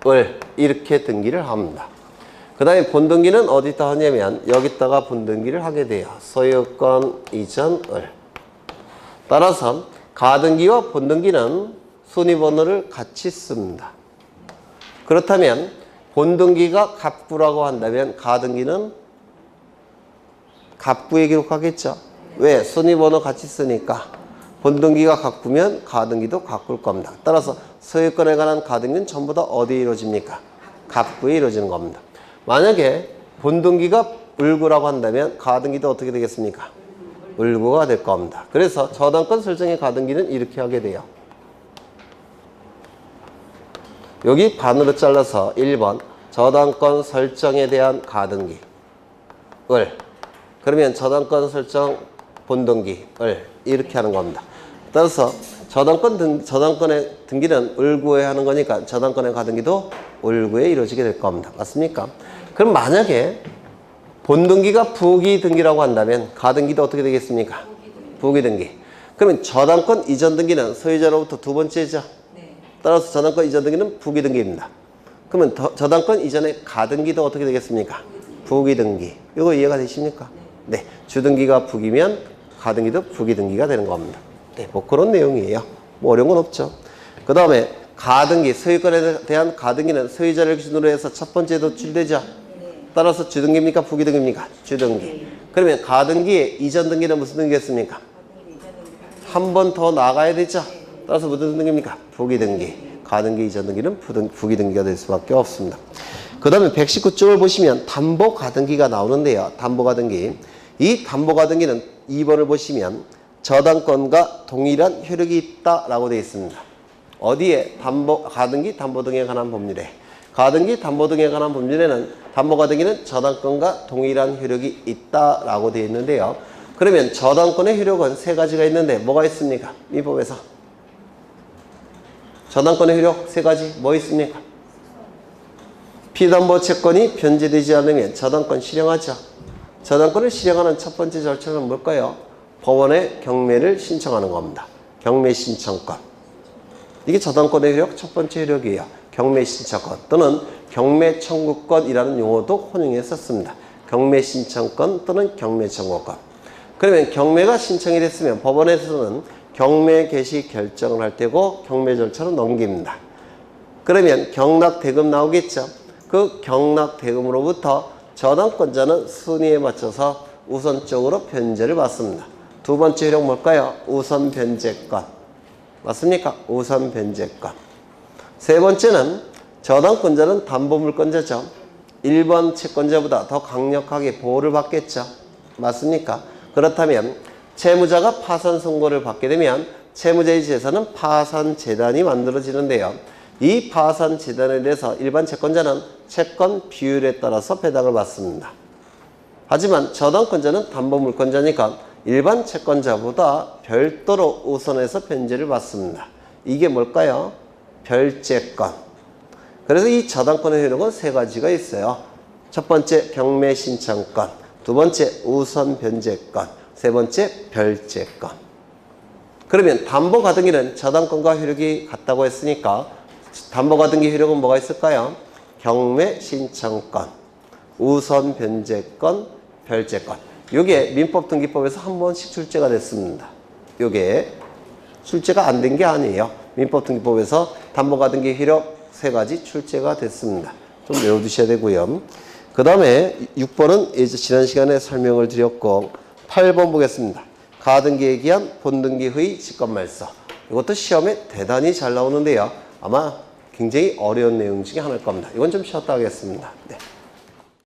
을 이렇게 등기를 합니다. 그 다음에 본등기는 어디다 하냐면 여기다가 본등기를 하게 돼요. 소유권 이전 을. 따라서 가등기와 본등기는 순위번호를 같이 씁니다. 그렇다면 본등기가 갑구라고 한다면 가등기는 갑구에 기록하겠죠. 왜? 순위번호 같이 쓰니까. 본등기가 갑구면 가등기도 갑구일 겁니다. 따라서 소유권에 관한 가등기는 전부 다 어디에 이루어집니까? 갑구에 이루어지는 겁니다. 만약에 본등기가 을구라고 한다면 가등기도 어떻게 되겠습니까? 을구가 될 겁니다. 그래서 저당권 설정의 가등기는 이렇게 하게 돼요. 여기 반으로 잘라서 1번 저당권 설정에 대한 가등기 을. 그러면 저당권 설정 본등기 을 이렇게 하는 겁니다. 따라서 저당권의 등기는 을구에 하는 거니까 저당권의 가등기도 을구에 이루어지게 될 겁니다. 맞습니까? 그럼 만약에 본등기가 부기 등기라고 한다면 가등기도 어떻게 되겠습니까? 부기 등기. 그러면 저당권 이전 등기는 소유자로부터 두 번째죠. 따라서 저당권 이전 등기는 부기 등기입니다. 그러면 저당권 이전에 가등기도 어떻게 되겠습니까? 부기등기. 이거 이해가 되십니까? 네. 주등기가 부기면 가등기도 부기등기가 되는 겁니다. 네. 뭐 그런 내용이에요. 뭐 어려운 건 없죠. 그 다음에 가등기, 소유권에 대한 가등기는 소유자를 기준으로 해서 첫 번째 도출되죠. 따라서 주등기입니까? 부기등기입니까? 주등기. 그러면 가등기의 이전 등기는 무슨 등기겠습니까? 한 번 더 나가야 되죠. 따라서 무슨 등기입니까? 부기등기. 가등기 이전 등기는 부기등기가 될 수밖에 없습니다. 그 다음에 119쪽을 보시면 담보가등기가 나오는데요. 담보가등기. 이 담보가등기는 2번을 보시면 저당권과 동일한 효력이 있다라고 되어 있습니다. 어디에? 가등기, 담보 등에 관한 법률에. 가등기, 담보 등에 관한 법률에는 담보가등기는 저당권과 동일한 효력이 있다라고 되어 있는데요. 그러면 저당권의 효력은 세 가지가 있는데 뭐가 있습니까? 이 법에서. 저당권의 효력 세 가지 뭐 있습니까? 피담보 채권이 변제되지 않으면 저당권 실행하죠. 저당권을 실행하는 첫 번째 절차는 뭘까요? 법원에 경매를 신청하는 겁니다. 경매 신청권. 이게 저당권의 효력 첫 번째 효력이에요. 경매 신청권 또는 경매 청구권이라는 용어도 혼용해 썼습니다. 경매 신청권 또는 경매 청구권. 그러면 경매가 신청이 됐으면 법원에서는 경매 개시 결정을 할 때고 경매 절차로 넘깁니다. 그러면 경락대금 나오겠죠. 그 경락대금으로부터 저당권자는 순위에 맞춰서 우선적으로 변제를 받습니다. 두 번째 효력 뭘까요? 우선 변제권. 맞습니까? 우선 변제권. 세 번째는 저당권자는 담보물권자죠. 1번 채권자보다 더 강력하게 보호를 받겠죠. 맞습니까? 그렇다면 채무자가 파산 선고를 받게 되면 채무자의 재산은 파산재단이 만들어지는데요. 이 파산재단에 대해서 일반 채권자는 채권 비율에 따라서 배당을 받습니다. 하지만 저당권자는 담보물권자니까 일반 채권자보다 별도로 우선해서 변제를 받습니다. 이게 뭘까요? 별제권. 그래서 이 저당권의 효력은 세 가지가 있어요. 첫 번째 경매 신청권, 두 번째 우선 변제권, 세 번째 별제권. 그러면 담보가등기는 저당권과 효력이 같다고 했으니까 담보가등기 효력은 뭐가 있을까요? 경매 신청권, 우선 변제권, 별제권. 이게 민법등기법에서 한 번씩 출제가 됐습니다. 이게 출제가 안 된 게 아니에요. 민법등기법에서 담보가등기 효력 세 가지 출제가 됐습니다. 좀 외워두셔야 되고요. 그 다음에 6번은 이제 지난 시간에 설명을 드렸고 8번 보겠습니다. 가등기에 기한 본등기의 직권말소. 이것도 시험에 대단히 잘 나오는데요. 아마 굉장히 어려운 내용 중에 하나일 겁니다. 이건 좀 쉬었다 하겠습니다. 네.